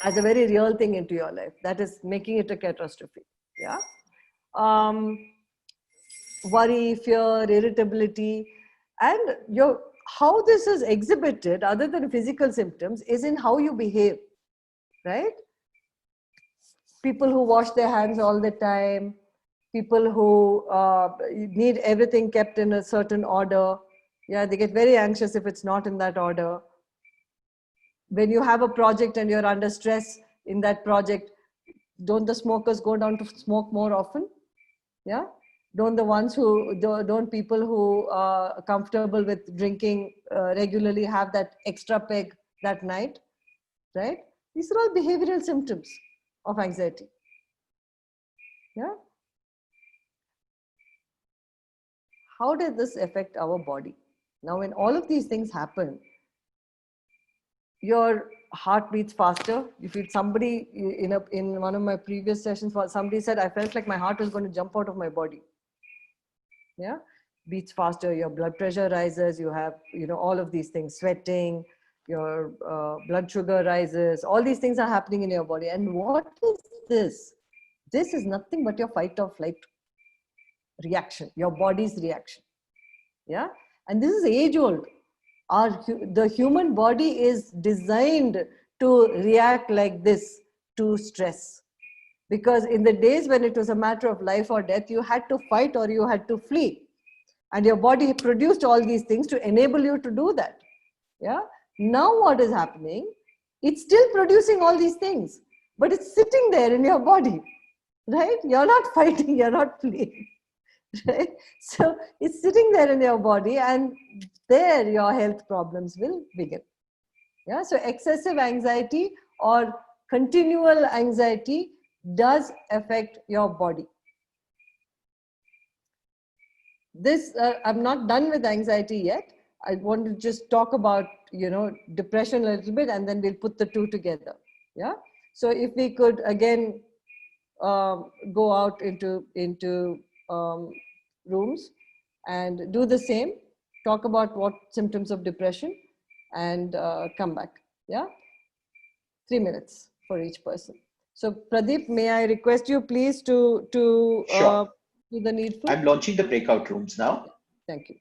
as a very real thing into your life. That is making it a catastrophe. Yeah. Worry, fear, irritability, and how this is exhibited, other than physical symptoms, is in how you behave, right? People who wash their hands all the time, people who need everything kept in a certain order. Yeah, they get very anxious if it's not in that order. When you have a project and you're under stress in that project, don't the smokers go down to smoke more often? Yeah. Don't people who are comfortable with drinking regularly have that extra peg that night, right? These are all behavioral symptoms of anxiety. Yeah. How does this affect our body? Now, when all of these things happen, your heart beats faster. You feel somebody in one of my previous sessions, somebody said, I felt like my heart was going to jump out of my body. Yeah, beats faster, your blood pressure rises, you have, all of these things, sweating, your blood sugar rises, all these things are happening in your body. And what is this? This is nothing but your fight or flight reaction, your body's reaction. Yeah, and this is age old. The human body is designed to react like this to stress. Because in the days when it was a matter of life or death, you had to fight or you had to flee. And your body produced all these things to enable you to do that. Yeah. Now what is happening? It's still producing all these things, but it's sitting there in your body, right? You're not fighting, you're not fleeing, right? So it's sitting there in your body, and there your health problems will begin. Yeah. So excessive anxiety or continual anxiety does affect your body. I'm not done with anxiety yet. I want to just talk about, depression a little bit, and then we'll put the two together. Yeah. So if we could again go out into rooms and do the same, talk about what symptoms of depression, and come back. Yeah. 3 minutes for each person. So Pradeep, may I request you please to Sure. do the needful? I'm launching the breakout rooms now. Thank you.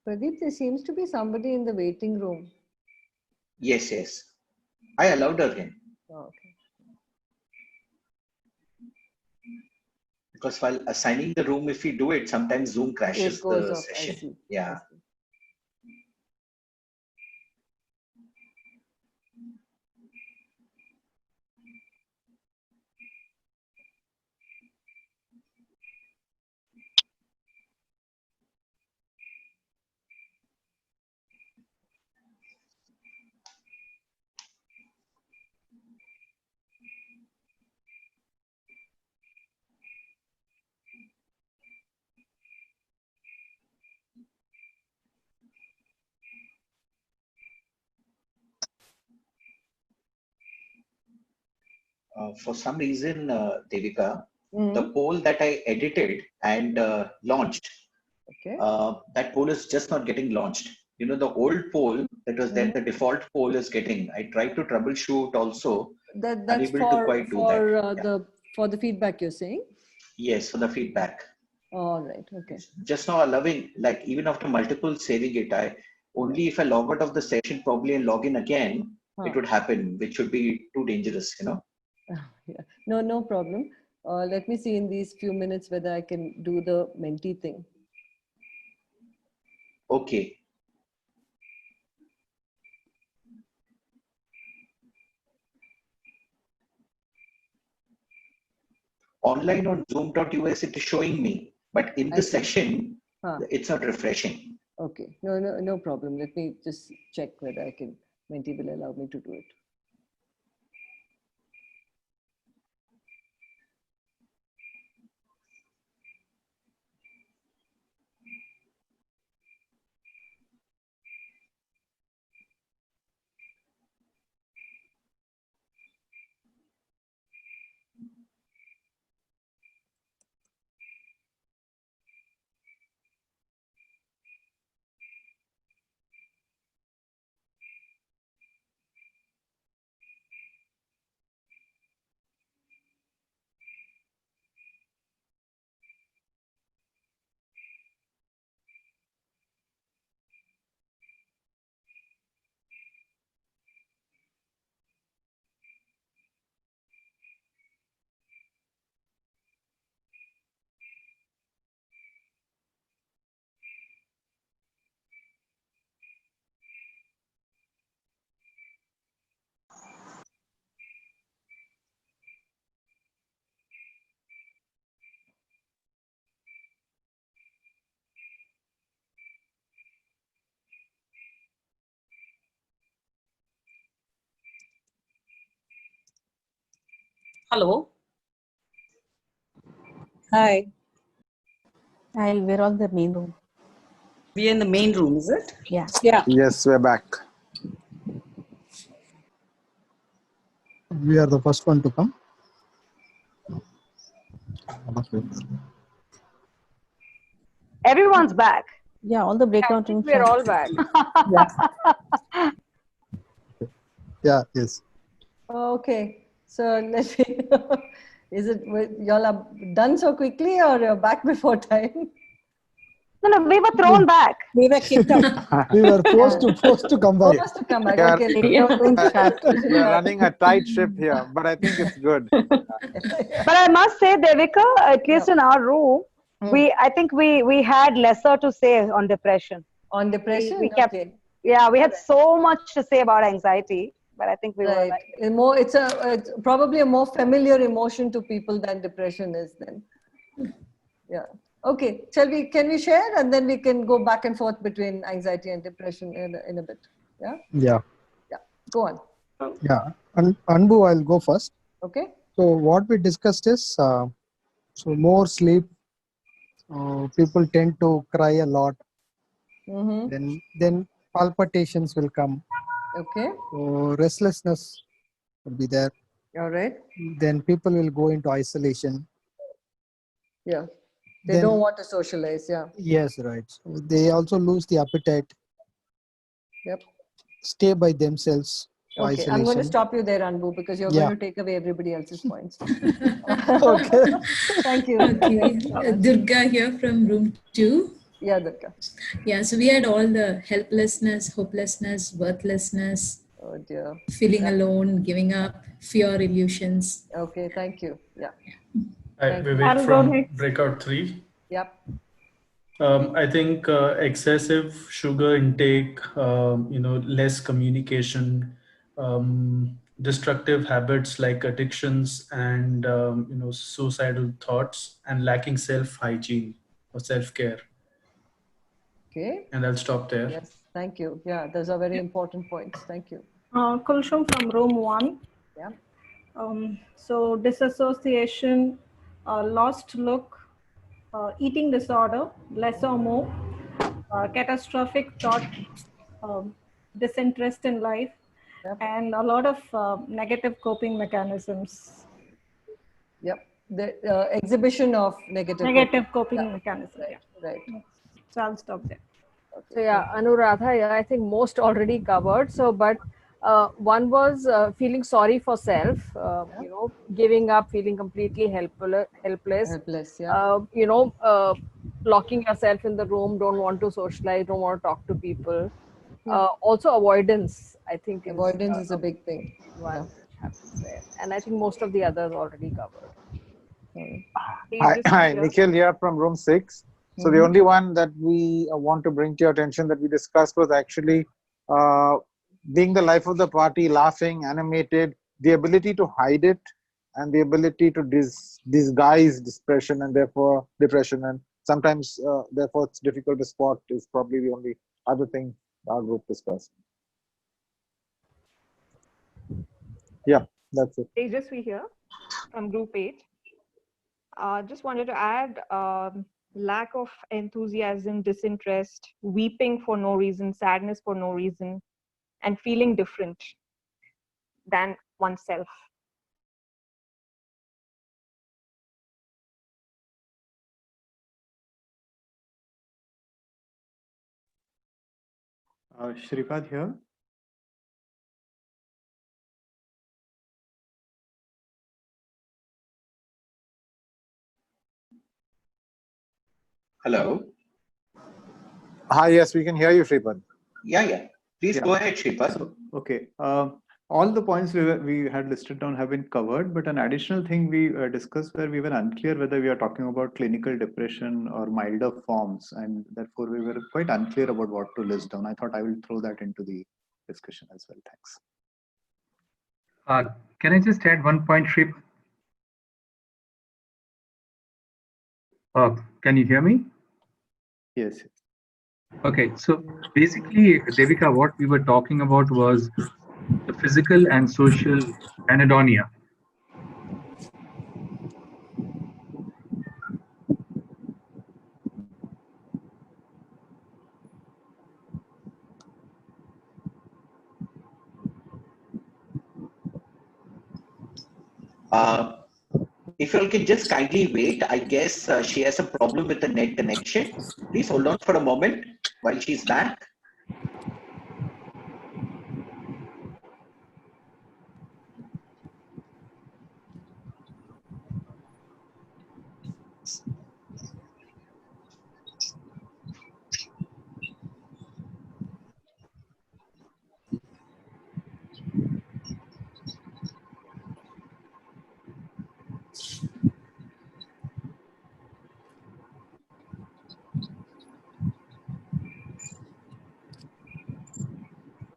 Pradeep, there seems to be somebody in the waiting room. Yes, yes. I allowed her in. Oh, okay. Because while assigning the room, if we do it, sometimes Zoom crashes the off. session. Yeah. For some reason, Devika, the poll that I edited and launched Okay. That poll is just not getting launched. You know, the old poll that was there, the default poll is getting. I tried to troubleshoot also. That's unable to quite do that. For the feedback you're saying. Yes, for the feedback. All right. Okay. Just now allowing, like even after multiple saving it, only if I log out of the session probably and log in again, it would happen, which would be too dangerous, you know. Yeah. No problem. Let me see in these few minutes whether I can do the Menti thing. Okay. Online on zoom.us it is showing me, but in the session it's not refreshing. Okay, no problem. Let me just check whether I can, Menti will allow me to do it. Hello. Hi. Hi, we're on the main room. We're in the main room, is it? Yeah. Yeah. Yes, we're back. We are the first one to come. Everyone's back. Yeah, all the breakout rooms. We're all back. Yeah, yes. Okay, so let me, is it, y'all are done so quickly or you're back before time? No, we were thrown back. We were kicked out. We were forced to come back. Forced to come back. Yeah, Okay. we're running a tight ship here, but I think it's good. But I must say, Devika, at least in our room, I think we had lesser to say on depression. On depression? We kept, okay. Yeah, we had so much to say about anxiety, but I think we were like, it's probably a more familiar emotion to people than depression is then. Yeah. Okay. Can we share and then we can go back and forth between anxiety and depression in a bit. Yeah. Yeah. Yeah. Go on. Yeah. Anbu, I'll go first. Okay. So what we discussed is so more sleep. People tend to cry a lot. Then palpitations will come. Okay. So restlessness will be there. All right. Then people will go into isolation. Yeah. They don't want to socialize. Yeah. Yes, right. So they also lose the appetite. Yep. Stay by themselves. Okay, Isolation. I'm going to stop you there, Anbu, because you're going to take away everybody else's points. Okay. Thank you. Okay. Durga here from room 2. Yeah, Durga. Yeah, so we had all the helplessness, hopelessness, worthlessness, oh dear, feeling alone, giving up, fear, illusions. Okay, thank you. Yeah. Vivek from breakout 3. Yep. I think excessive sugar intake, less communication, destructive habits like addictions and, suicidal thoughts, and lacking self-hygiene or self-care. Okay. And I'll stop there. Yes, thank you. Yeah, those are very important points. Thank you. Kulshum from room 1. Yeah. So disassociation, lost look, eating disorder, less or more, catastrophic thought, disinterest in life, and a lot of negative coping mechanisms. Yep. The exhibition of negative coping mechanisms. Right. Yeah. So I'll stop there. So yeah, Anuradha, yeah, I think most already covered. So, but one was feeling sorry for self, you know, giving up, feeling completely helpless. Yeah. You know, locking yourself in the room, don't want to socialize, don't want to talk to people. Also avoidance, I think. Avoidance is a big thing. One which happens there. And I think most of the others already covered. Hi, Nikhil here from room 6. So the only one that we want to bring to your attention that we discussed was actually being the life of the party, laughing, animated, the ability to hide it, and the ability to disguise depression and therefore depression. And sometimes, therefore, it's difficult to spot is probably the only other thing our group discussed. Yeah, that's it. Tejasvi here from group 8. Just wanted to add lack of enthusiasm, disinterest, weeping for no reason, sadness for no reason, and feeling different than oneself. Shripad here. Hello. Hi, yes, we can hear you, Shripad. Yeah. Please go ahead, Shripad. So, okay. All the points we had listed down have been covered, but an additional thing we discussed where we were unclear whether we are talking about clinical depression or milder forms, and therefore we were quite unclear about what to list down. I thought I will throw that into the discussion as well. Thanks. Can I just add one point, Shrip? Can you hear me? Yes. Okay, so basically, Devika, what we were talking about was the physical and social anhedonia. If you all can just kindly wait, I guess she has a problem with the net connection. Please hold on for a moment while she's back.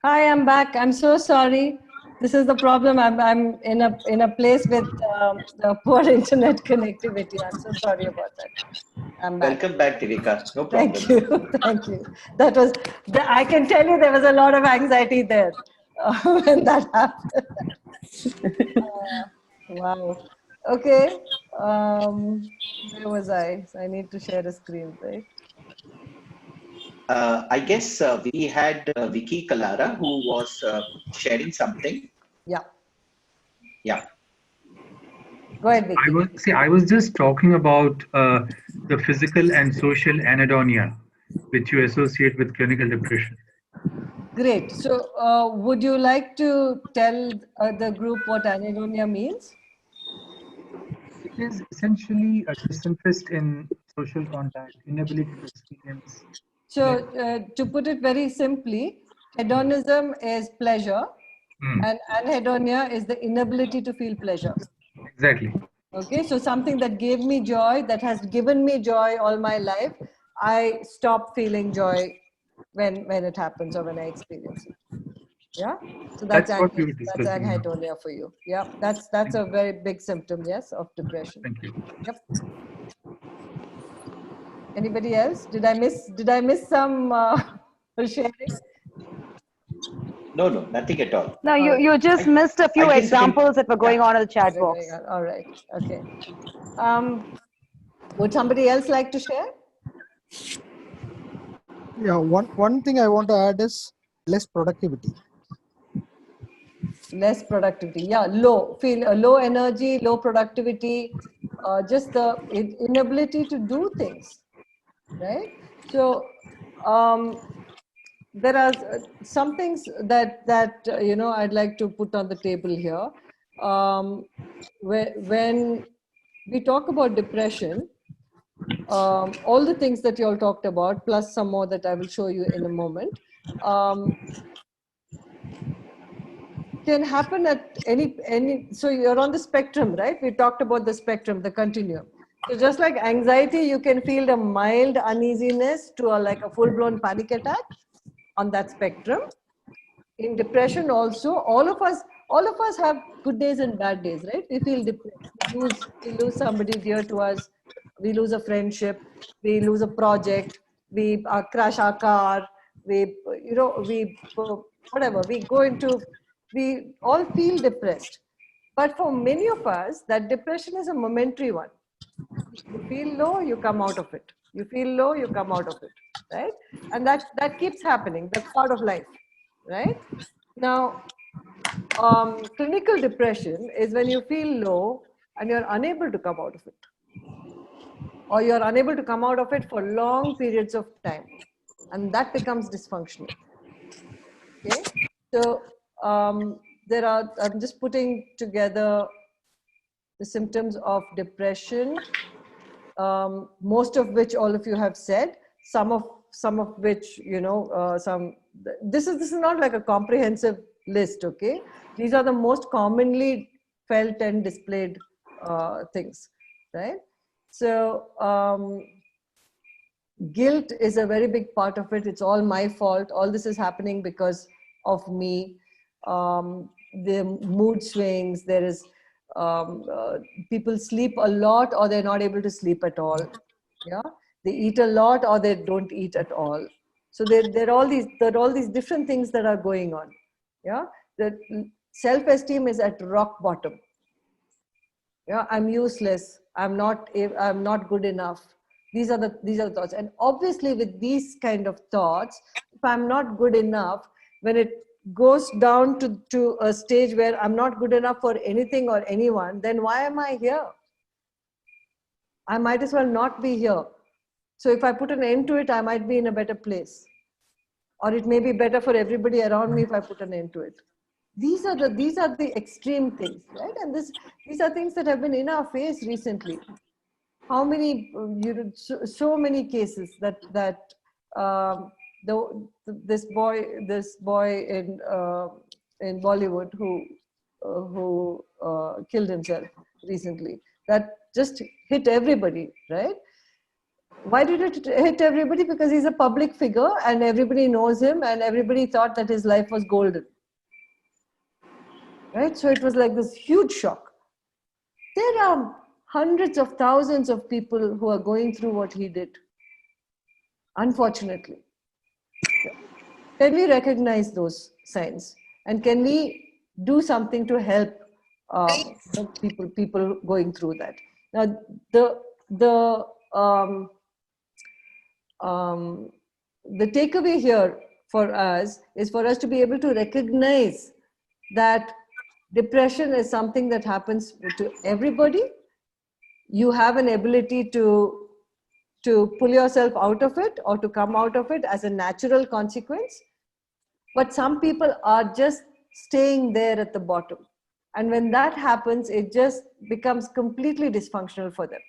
Hi, I'm back. I'm so sorry. This is the problem. I'm in a place with the poor internet connectivity. I'm so sorry about that. I'm back. Welcome back, Devika. No problem. Thank you. Thank you. That was. I can tell you there was a lot of anxiety there when that happened. Wow. Okay. Where was I? So I need to share a screen, right? I guess we had Vicky Kalara who was sharing something. Yeah. Yeah. Go ahead, Vicky. I was just talking about the physical and social anhedonia, which you associate with clinical depression. Great. So would you like to tell the group what anhedonia means? It is essentially a disinterest in social contact, inability to experience. So to put it very simply, hedonism is pleasure and anhedonia is the inability to feel pleasure. Exactly. Okay, so something that gave me joy, that has given me joy all my life, I stop feeling joy when it happens or when I experience it. Yeah, so that's anhedonia for you. Yeah, that's a very big symptom, yes, of depression. Thank you. Yep. Anybody else? Did I miss some sharing? No, nothing at all. No, you just missed a few examples that were going on in the chat box. All right. Okay. Would somebody else like to share? Yeah, one thing I want to add is less productivity. Less productivity. Yeah, low energy, low productivity, just the inability to do things, right? So there are some things that I'd like to put on the table here. When we talk about depression, all the things that you all talked about, plus some more that I will show you in a moment, can happen at any. So you're on the spectrum, right? We talked about the spectrum, the continuum. So just like anxiety, you can feel the mild uneasiness to like a full-blown panic attack on that spectrum. In depression also, all of us have good days and bad days, right? We feel depressed. We lose somebody dear to us. We lose a friendship. We lose a project. We crash our car. Whatever. We all feel depressed. But for many of us, that depression is a momentary one. You feel low, you come out of it. You feel low, you come out of it, right? And that keeps happening. That's part of life, right? Now, clinical depression is when you feel low and you're unable to come out of it. Or you're unable to come out of it for long periods of time. And that becomes dysfunctional. Okay? So, I'm just putting together the symptoms of depression, most of which all of you have said, some of which, this is not like a comprehensive list, okay? These are the most commonly felt and displayed things, right? So guilt is a very big part of it. It's all my fault. All this is happening because of me. The mood swings, there is people sleep a lot or they're not able to sleep at all. Yeah, they eat a lot or they don't eat at all. So there are all these different things that are going on. Yeah, the self-esteem is at rock bottom. Yeah, I'm useless. I'm not good enough. These are the thoughts. And obviously with these kind of thoughts, if I'm not good enough, when it goes down to a stage where I'm not good enough for anything or anyone, then why am I here? I might as well not be here. So if I put an end to it, I might be in a better place. Or it may be better for everybody around me if I put an end to it. These are the extreme things, right? And these are things that have been in our face recently. How many, so many cases that this boy in Bollywood who killed himself recently, that just hit everybody, right? Why did it hit everybody? Because he's a public figure and everybody knows him and everybody thought that his life was golden, right? So it was like this huge shock. There are hundreds of thousands of people who are going through what he did, unfortunately. Can we recognize those signs? And can we do something to help people going through that? Now, the takeaway here for us is for us to be able to recognize that depression is something that happens to everybody. You have an ability to pull yourself out of it or to come out of it as a natural consequence. But some people are just staying there at the bottom. And when that happens, it just becomes completely dysfunctional for them.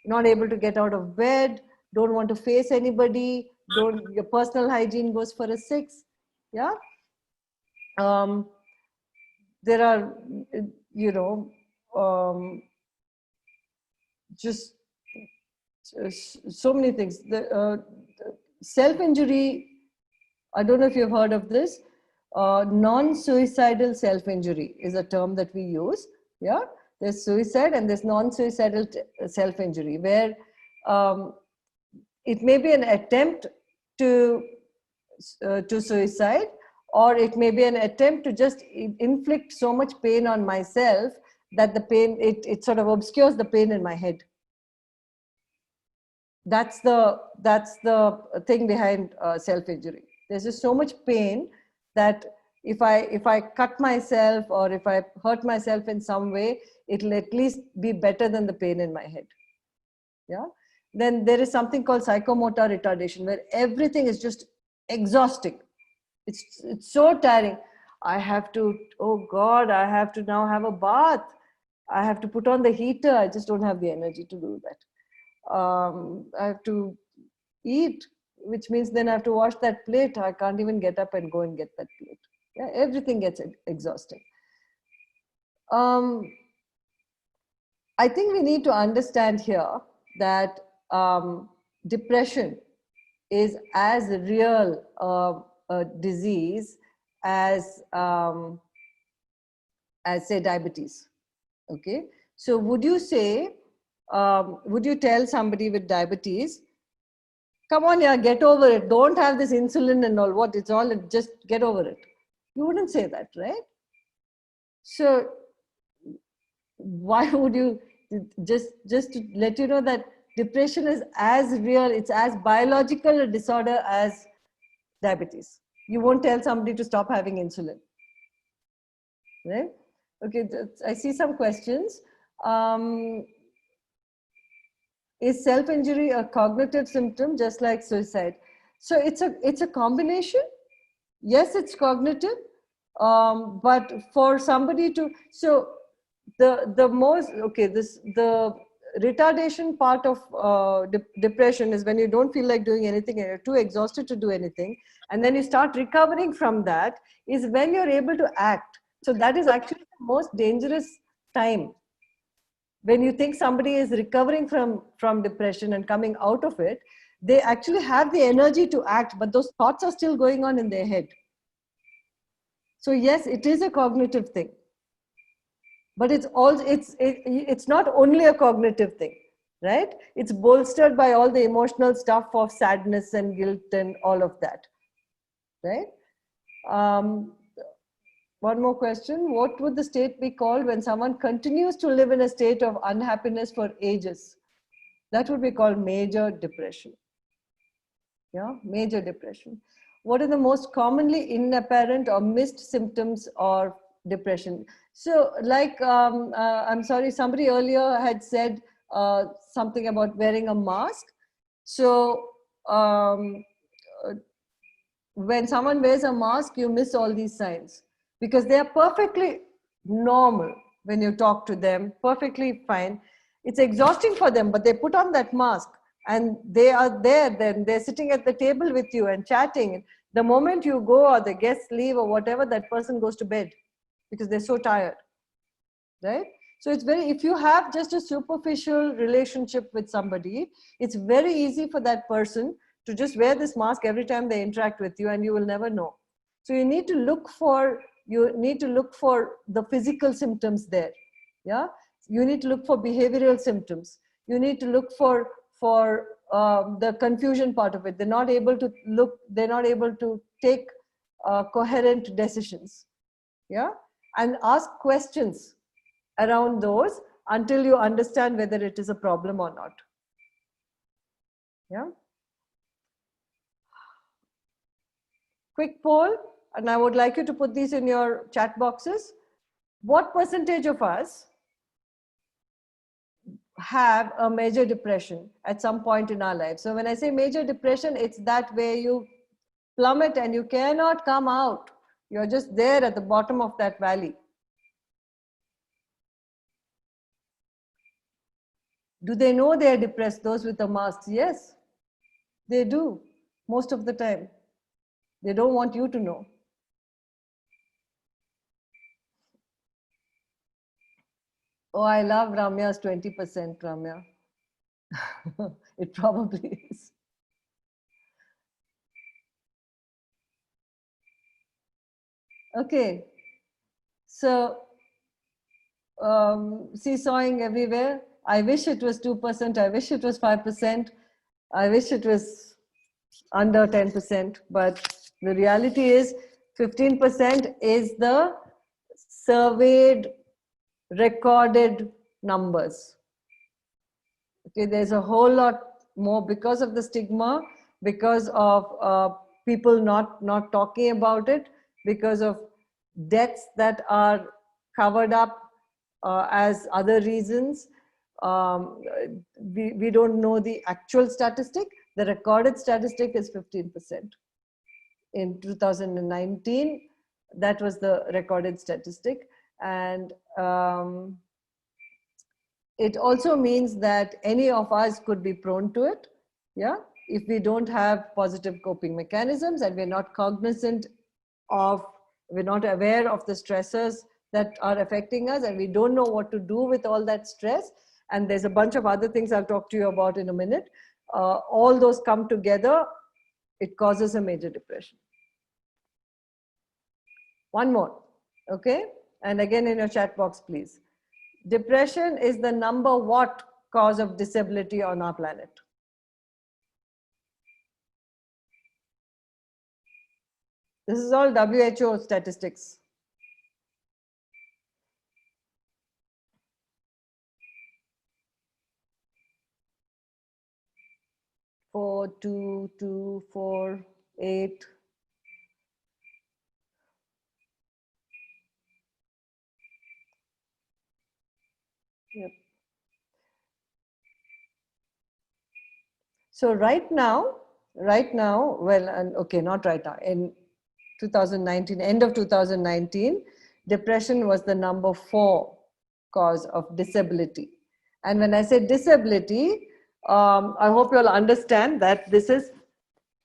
Not able to get out of bed, don't want to face anybody, your personal hygiene goes for a 6. Yeah. There are, just so many things. Self-injury, I don't know if you've heard of this. Non-suicidal self-injury is a term that we use. Yeah, there's suicide and there's non-suicidal self-injury, where it may be an attempt to suicide, or it may be an attempt to just inflict so much pain on myself that the pain, it sort of obscures the pain in my head. That's the thing behind self-injury. There's just so much pain that if I cut myself or if I hurt myself in some way, it'll at least be better than the pain in my head. Yeah. then there is something called psychomotor retardation, where everything is just exhausting. It's so tiring. I have to, oh God, I have to now have a bath. I have to put on the heater. I just don't have the energy to do that. I have to eat, which means then I have to wash that plate. I can't even get up and go and get that plate. Yeah, everything gets exhausting. I think we need to understand here that depression is as real a disease as say diabetes. Okay, so would you say, would you tell somebody with diabetes, come on, yeah, get over it, don't have this insulin and all, what, it's all, just get over it? You wouldn't say that, right? So why would you, just to let you know that depression is as real, it's as biological a disorder as diabetes. You won't tell somebody to stop having insulin, right? Okay, I see some questions. Is self-injury a cognitive symptom just like suicide? So it's a combination. Yes, it's cognitive, but for somebody to, so the most, okay, the retardation part of depression is when you don't feel like doing anything and you're too exhausted to do anything, and then you start recovering from that is when you're able to act. So that is actually the most dangerous time. When you think somebody is recovering from depression and coming out of it, they actually have the energy to act, but those thoughts are still going on in their head. So yes, it is a cognitive thing, but it's also, it's not only a cognitive thing, right? It's bolstered by all the emotional stuff of sadness and guilt and all of that, right? One more question. What would the state be called when someone continues to live in a state of unhappiness for ages? That would be called major depression. Yeah, major depression. What are the most commonly inapparent or missed symptoms of depression? So like, I'm sorry, somebody earlier had said something about wearing a mask. So when someone wears a mask, you miss all these signs, because they are perfectly normal when you talk to them, perfectly fine. It's exhausting for them, but they put on that mask and they are there, then they're sitting at the table with you and chatting. The moment you go or the guests leave or whatever, that person goes to bed because they're so tired, right? So it's very, if you have just a superficial relationship with somebody, it's very easy for that person to just wear this mask every time they interact with you, and you will never know. So you need to look for the physical symptoms there. Yeah, you need to look for behavioral symptoms. You need to look for the confusion part of it. They're not able to take coherent decisions. Yeah, and ask questions around those until you understand whether it is a problem or not. Yeah. Quick poll, and I would like you to put these in your chat boxes. What percentage of us have a major depression at some point in our life? So when I say major depression, it's that where you plummet and you cannot come out. You're just there at the bottom of that valley. Do they know they're depressed, those with the masks? Yes, they do, most of the time. They don't want you to know. Oh, I love Ramya's 20%, Ramya. It probably is. Okay, so seesawing everywhere. I wish it was 2%. I wish it was 5%. I wish it was under 10%. But the reality is 15% is the surveyed, recorded numbers. Okay, there's a whole lot more because of the stigma, because of people not talking about it, because of deaths that are covered up as other reasons. we don't know the actual statistic. The recorded statistic is 15%. In 2019, that was the recorded statistic. And it also means that any of us could be prone to it, yeah, if we don't have positive coping mechanisms and we're not cognizant of, we're not aware of the stressors that are affecting us, and we don't know what to do with all that stress. And there's a bunch of other things I'll talk to you about in a minute. All those come together, it causes a major depression. One more, okay? And again in your chat box, please. Depression is the number what cause of disability on our planet? This is all WHO statistics. Four, 2, 2, 4, 8. Yep. So right now, well, and okay, not right now, in 2019, end of 2019, depression was the number 4 cause of disability. And when I say disability, I hope you'll understand that this is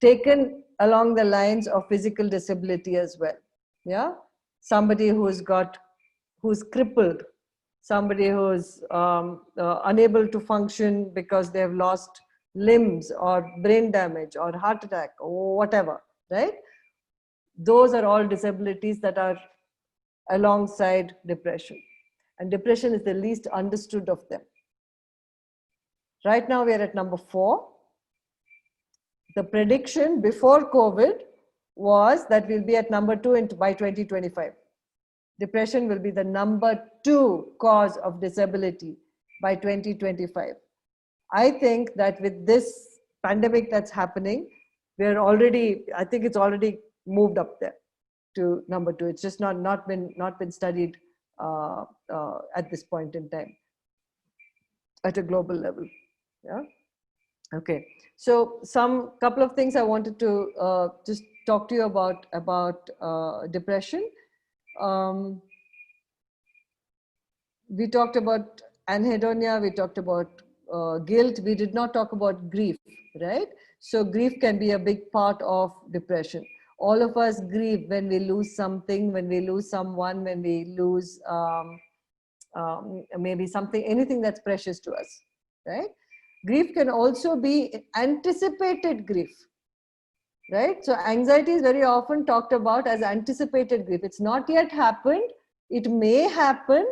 taken along the lines of physical disability as well. Yeah, somebody who's crippled, somebody who's unable to function because they've lost limbs or brain damage or heart attack or whatever, right? Those are all disabilities that are alongside depression. And depression is the least understood of them. Right now we are at number 4. The prediction before COVID was that we'll be at number 2 by 2025. Depression will be the number 2 cause of disability by 2025. I think that with this pandemic that's happening, I think it's already moved up there to number 2. It's just not been studied at this point in time at a global level. Yeah. Okay. So couple of things I wanted to just talk to you about depression. We talked about anhedonia, we talked about guilt. We did not talk about grief, right? So grief can be a big part of depression. All of us grieve when we lose something, when we lose someone, when we lose maybe anything that's precious to us, right? Grief can also be anticipated grief, right? So anxiety is very often talked about as anticipated grief. It's not yet happened. It may happen.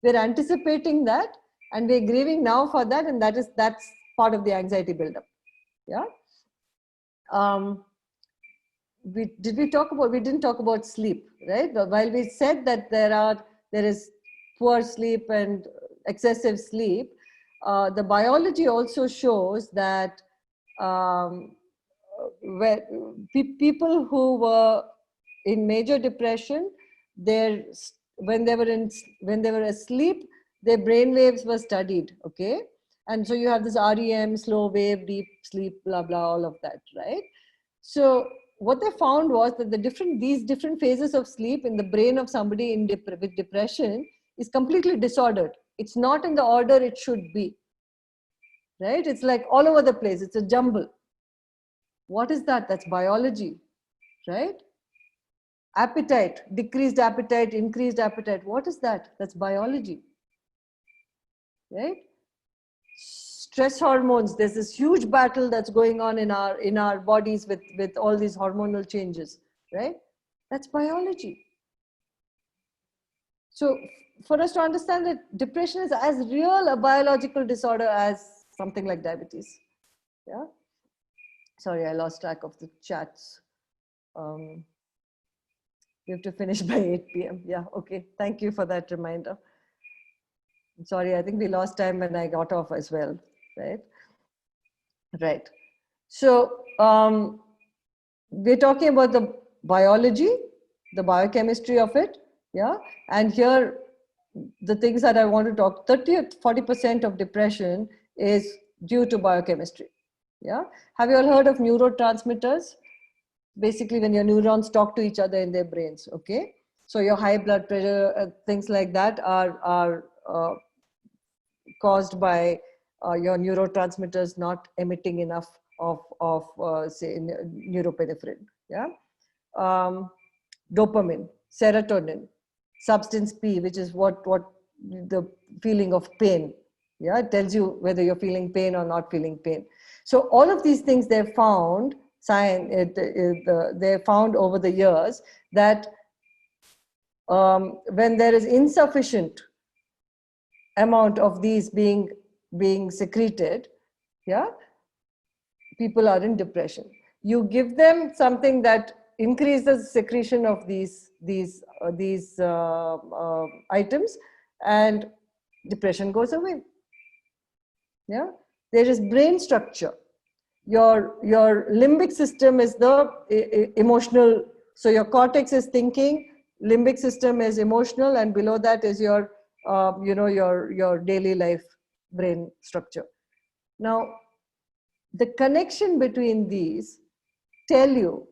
We're anticipating that and we're grieving now for that, and that's part of the anxiety buildup. Yeah. We didn't talk about sleep, right? While we said that there is poor sleep and excessive sleep, the biology also shows that people who were in major depression, when they were asleep, their brain waves were studied, okay? And so you have this REM, slow wave, deep sleep, blah, blah, all of that, right? So what they found was that these different phases of sleep in the brain of somebody with depression is completely disordered. It's not in the order it should be, right? It's like all over the place. It's a jumble. What is that? That's biology, right? Appetite, decreased appetite, increased appetite. What is that? That's biology, right? Stress hormones. There's this huge battle that's going on in our bodies with all these hormonal changes, right? That's biology. So for us to understand that depression is as real a biological disorder as something like diabetes. Yeah. Sorry, I lost track of the chats. We have to finish by 8 p.m. Yeah, okay. Thank you for that reminder. Sorry, I think we lost time when I got off as well, right? Right. So we're talking about the biology, the biochemistry of it, yeah? And here the things that I want to talk, 30-40% of depression is due to biochemistry. Yeah. Have you all heard of neurotransmitters? Basically, when your neurons talk to each other in their brains. Okay. So your high blood pressure, things like that are caused by your neurotransmitters not emitting enough of say neuropinephrine. Yeah. Dopamine, serotonin, substance P, which is what the feeling of pain. Yeah, it tells you whether you're feeling pain or not feeling pain. So all of these things they've found, they found over the years that when there is insufficient amount of these being secreted, yeah, people are in depression. You give them something that increases secretion of these items, and depression goes away. Yeah, there is brain structure. Your limbic system is the emotional. So your cortex is thinking, limbic system is emotional, and below that is your your daily life brain structure. Now, the connection between these tell you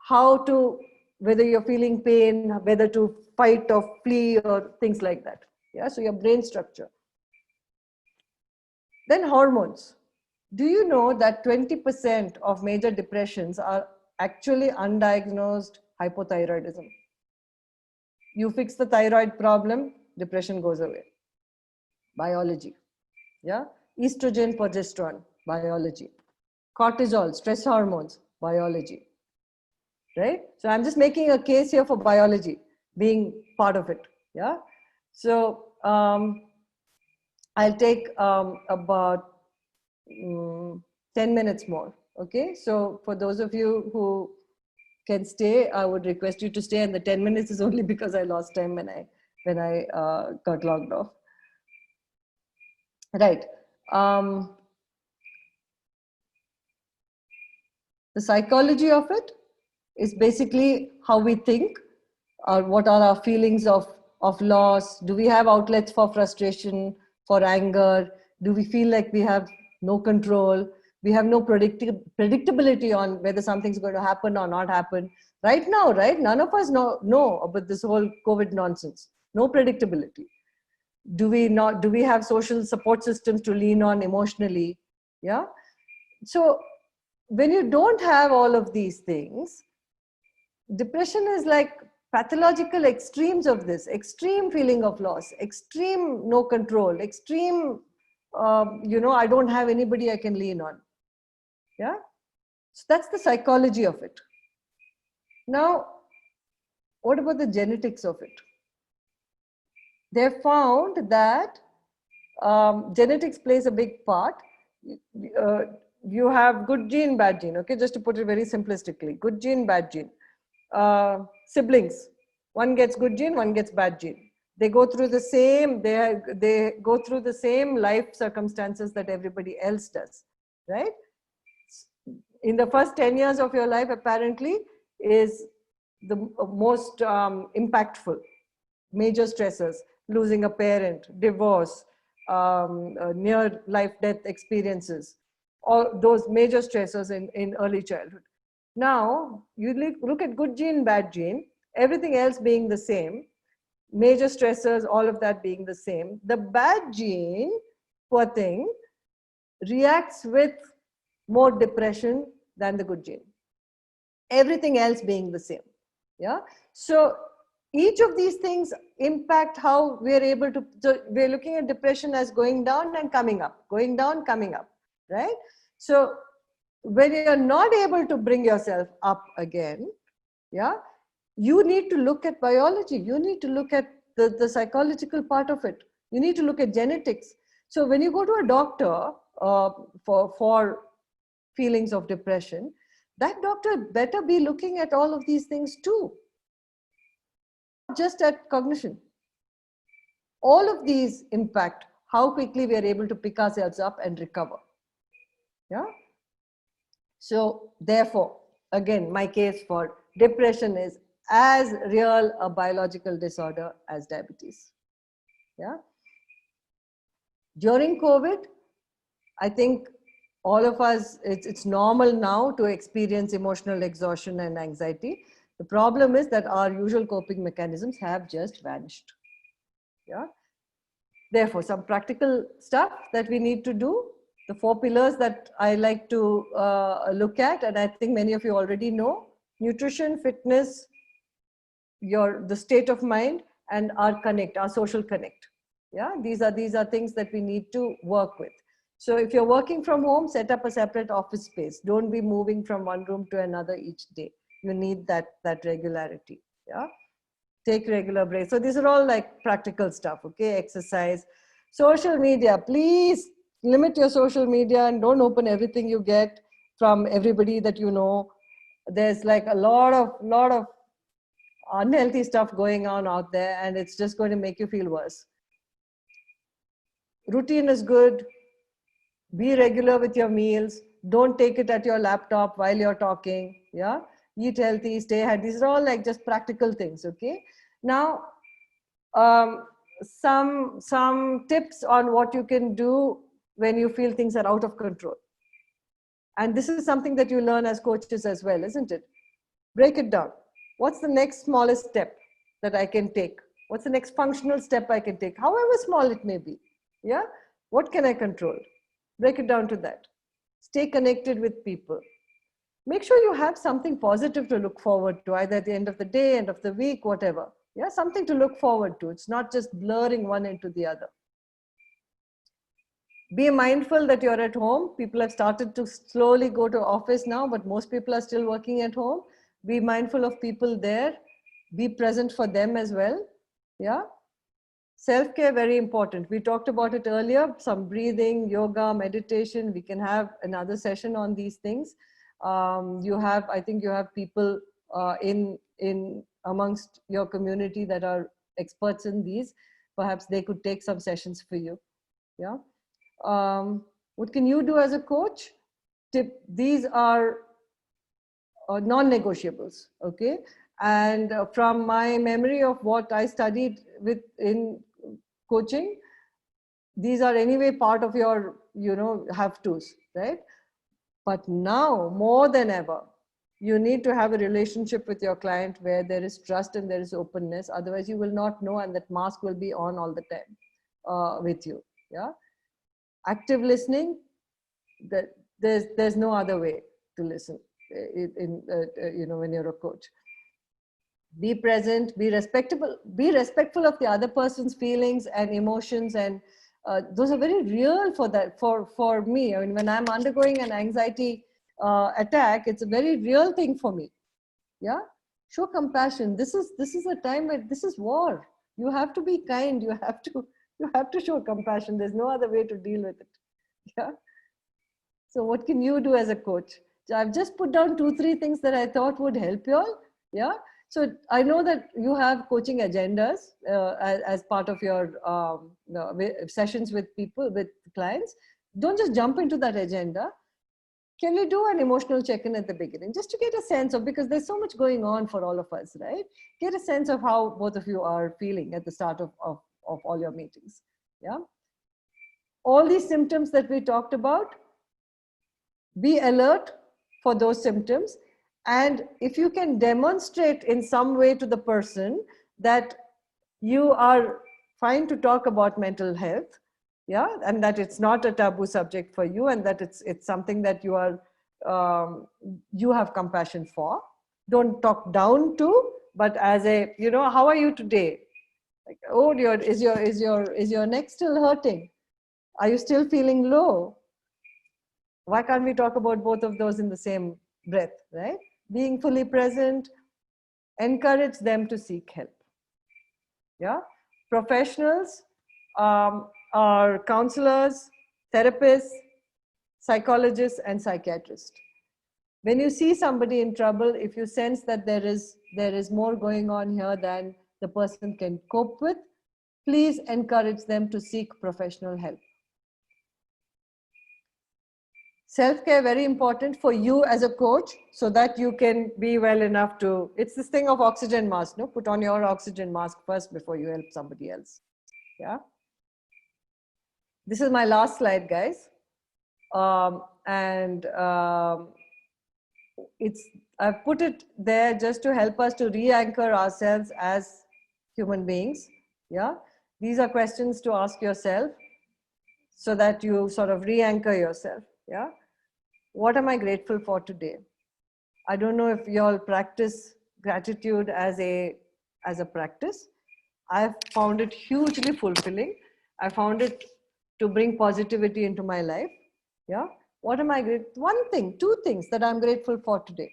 how to, whether you're feeling pain, whether to fight or flee or things like that. Yeah, so your brain structure. Then hormones. Do you know that 20% of major depressions are actually undiagnosed hypothyroidism? You fix the thyroid problem, depression goes away. Biology. Yeah, estrogen, progesterone, biology. Cortisol, stress hormones, biology. Right? So I'm just making a case here for biology being part of it. Yeah. So I'll take about 10 minutes more. Okay. So for those of you who can stay, I would request you to stay. And the 10 minutes is only because I lost time when I got logged off. Right. The psychology of it is basically how we think, or what are our feelings of loss. Do we have outlets for frustration, for anger? Do we feel like we have no control? We have no predictability on whether something's going to happen or not happen. Right now, right? None of us know about this whole COVID nonsense. No predictability. Do we have social support systems to lean on emotionally? Yeah. So when you don't have all of these things, depression is like pathological extremes of this: extreme feeling of loss, extreme no control, extreme, I don't have anybody I can lean on. Yeah. So that's the psychology of it. Now, what about the genetics of it? They found that genetics plays a big part. You have good gene, bad gene. Okay, just to put it very simplistically, good gene, bad gene. Siblings, one gets good gene, one gets bad gene. They go through the same. They go through the same life circumstances that everybody else does, right? In the first 10 years of your life, apparently, is the most impactful. Major stressors: losing a parent, divorce, near life death experiences, all those major stressors in early childhood. Now, you look at good gene, bad gene, everything else being the same, major stressors, all of that being the same. The bad gene, poor thing, reacts with more depression than the good gene. Everything else being the same. Yeah. So each of these things impact how we're able to, so we're looking at depression as going down and coming up, going down, coming up, right? So when you're not able to bring yourself up again, yeah, you need to look at biology. You need to look at the psychological part of it. You need to look at genetics. So when you go to a doctor for feelings of depression, that doctor better be looking at all of these things too. Just at cognition. All of these impact how quickly we are able to pick ourselves up and recover. Yeah. So therefore, again, my case for depression is as real a biological disorder as diabetes. Yeah. During COVID, I think all of us, it's normal now to experience emotional exhaustion and anxiety. The problem is that our usual coping mechanisms have just vanished. Yeah. Therefore, some practical stuff that we need to do, the 4 pillars that I like to look at, and I think many of you already know: nutrition, fitness, the state of mind, and our connect, our social connect. Yeah, these are things that we need to work with. So if you're working from home, set up a separate office space. Don't be moving from one room to another each day. You need that regularity. Yeah. Take regular breaks. So these are all like practical stuff, okay? Exercise. Social media, please limit your social media and don't open everything you get from everybody that you know. There's like a lot of unhealthy stuff going on out there, and it's just going to make you feel worse. Routine is good. Be regular with your meals. Don't take it at your laptop while you're talking. Yeah. Eat healthy, stay healthy. These are all like just practical things, okay? Now, some tips on what you can do when you feel things are out of control. And this is something that you learn as coaches as well, isn't it? Break it down. What's the next smallest step that I can take? What's the next functional step I can take? However small it may be. Yeah? What can I control? Break it down to that. Stay connected with people. Make sure you have something positive to look forward to, either at the end of the day, end of the week, whatever. Yeah, something to look forward to. It's not just blurring one into the other. Be mindful that you're at home. People have started to slowly go to office now, but most people are still working at home. Be mindful of people there. Be present for them as well. Yeah. Self-care, very important. We talked about it earlier, some breathing, yoga, meditation. We can have another session on these things. I think you have people in amongst your community that are experts in these. Perhaps they could take some sessions for you. Yeah. What can you do as a coach? These are non-negotiables. Okay. And from my memory of what I studied in coaching, these are anyway part of your, have-tos, right? But now, more than ever, you need to have a relationship with your client where there is trust and there is openness. Otherwise, you will not know, and that mask will be on all the time with you. Yeah, active listening. There's no other way to listen. When you're a coach, be present, be respectful of the other person's feelings and emotions, and those are very real for me. I mean, when I'm undergoing an anxiety attack, it's a very real thing for me. Yeah, show compassion. This is a time where this is war. You have to be kind. You have to show compassion. There's no other way to deal with it. Yeah. So what can you do as a coach? So I've just put down 2-3 things that I thought would help you all. Yeah. So I know that you have coaching agendas as part of your sessions with people, with clients. Don't just jump into that agenda. Can we do an emotional check-in at the beginning, just to get a sense of, because there's so much going on for all of us, right? Get a sense of how both of you are feeling at the start of all your meetings. Yeah. All these symptoms that we talked about, be alert for those symptoms. And if you can demonstrate in some way to the person that you are fine to talk about mental health, yeah, and that it's not a taboo subject for you, and that it's something that you have compassion for. Don't talk down to, but as a, how are you today? Like, oh, is your neck still hurting? Are you still feeling low? Why can't we talk about both of those in the same breath, right? Being fully present, encourage them to seek help. Yeah, professionals are counselors, therapists, psychologists, and psychiatrists. When you see somebody in trouble, if you sense that there is more going on here than the person can cope with, please encourage them to seek professional help. Self-care, very important for you as a coach, so that you can be well enough to, it's this thing of oxygen mask, no? Put on your oxygen mask first before you help somebody else. Yeah. This is my last slide, guys. I've put it there just to help us to re-anchor ourselves as human beings. Yeah. These are questions to ask yourself so that you sort of re-anchor yourself. Yeah. What am I grateful for today? I don't know if you all practice gratitude as a practice. I've found it hugely fulfilling. I found it to bring positivity into my life. Yeah. What am I grateful? One thing, two things that I'm grateful for today.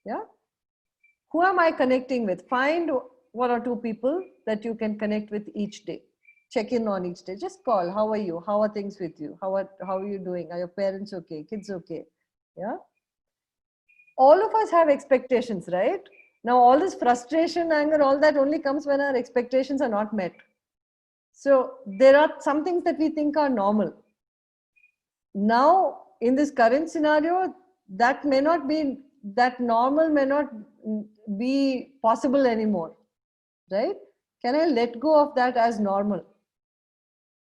Yeah. Who am I connecting with? Find one or two people that you can connect with each day. Check in on each day. Just call. How are you? How are things with you? How are you doing? Are your parents okay? Kids okay? Yeah. All of us have expectations, right? Now, all this frustration, anger, all that only comes when our expectations are not met. So there are some things that we think are normal. Now, in this current scenario, that normal may not be possible anymore, right? Can I let go of that as normal?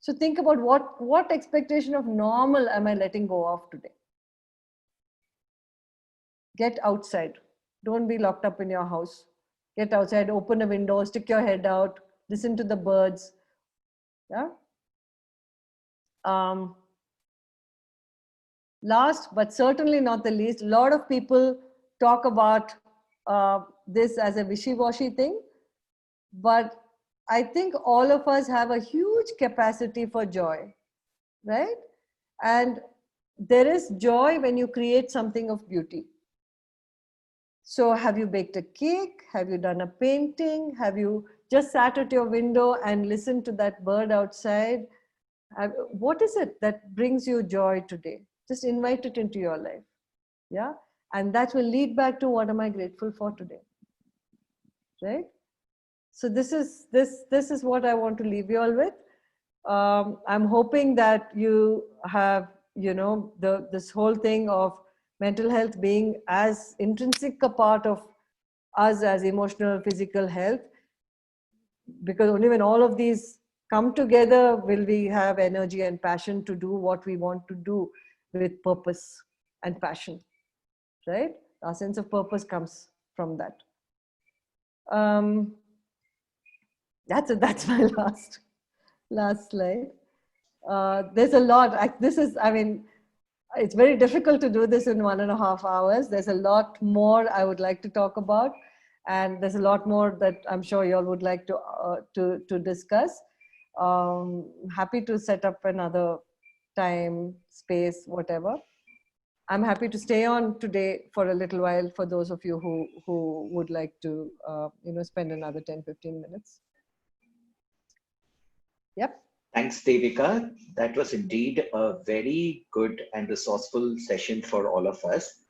So think about what expectation of normal am I letting go of today? Get outside. Don't be locked up in your house. Get outside, open a window, stick your head out, listen to the birds. Yeah. Last but certainly not the least, a lot of people talk about this as a wishy-washy thing, but I think all of us have a huge capacity for joy, right? And there is joy when you create something of beauty. So have you baked a cake? Have you done a painting? Have you just sat at your window and listened to that bird outside? What is it that brings you joy today? Just invite it into your life. Yeah. And that will lead back to what am I grateful for today? Right? So this is what I want to leave you all with. I'm hoping that you have, this whole thing of mental health being as intrinsic a part of us as emotional, physical health, because only when all of these come together will we have energy and passion to do what we want to do with purpose and passion, right? Our sense of purpose comes from that. That's it. That's my last slide. There's a lot. It's very difficult to do this in 1.5 hours. There's a lot more I would like to talk about, and there's a lot more that I'm sure you all would like to discuss. Happy to set up another time, space, whatever. I'm happy to stay on today for a little while for those of you who would like to spend another 10-15 minutes. Yep. Thanks, Devika. That was indeed a very good and resourceful session for all of us.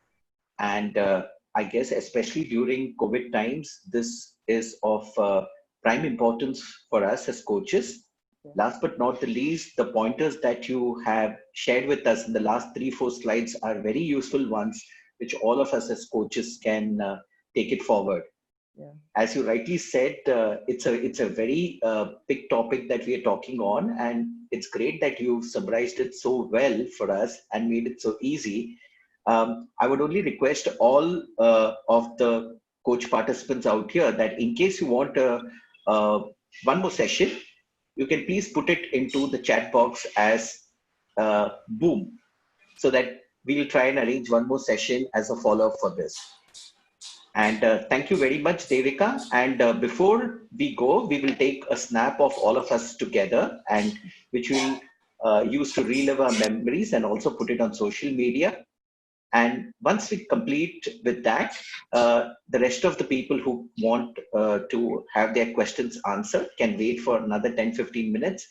And I guess especially during COVID times, this is of prime importance for us as coaches. Last but not the least, the pointers that you have shared with us in the last 3-4 slides are very useful ones, which all of us as coaches can take it forward. Yeah. As you rightly said, it's a very big topic that we are talking on, and it's great that you've summarized it so well for us and made it so easy. I would only request all of the coach participants out here that in case you want one more session, you can please put it into the chat box as boom, so that we will try and arrange one more session as a follow-up for this. And thank you very much, Devika. And before we go, we will take a snap of all of us together, and which we'll use to relive our memories and also put it on social media. And once we complete with that, the rest of the people who want to have their questions answered can wait for another 10-15 minutes.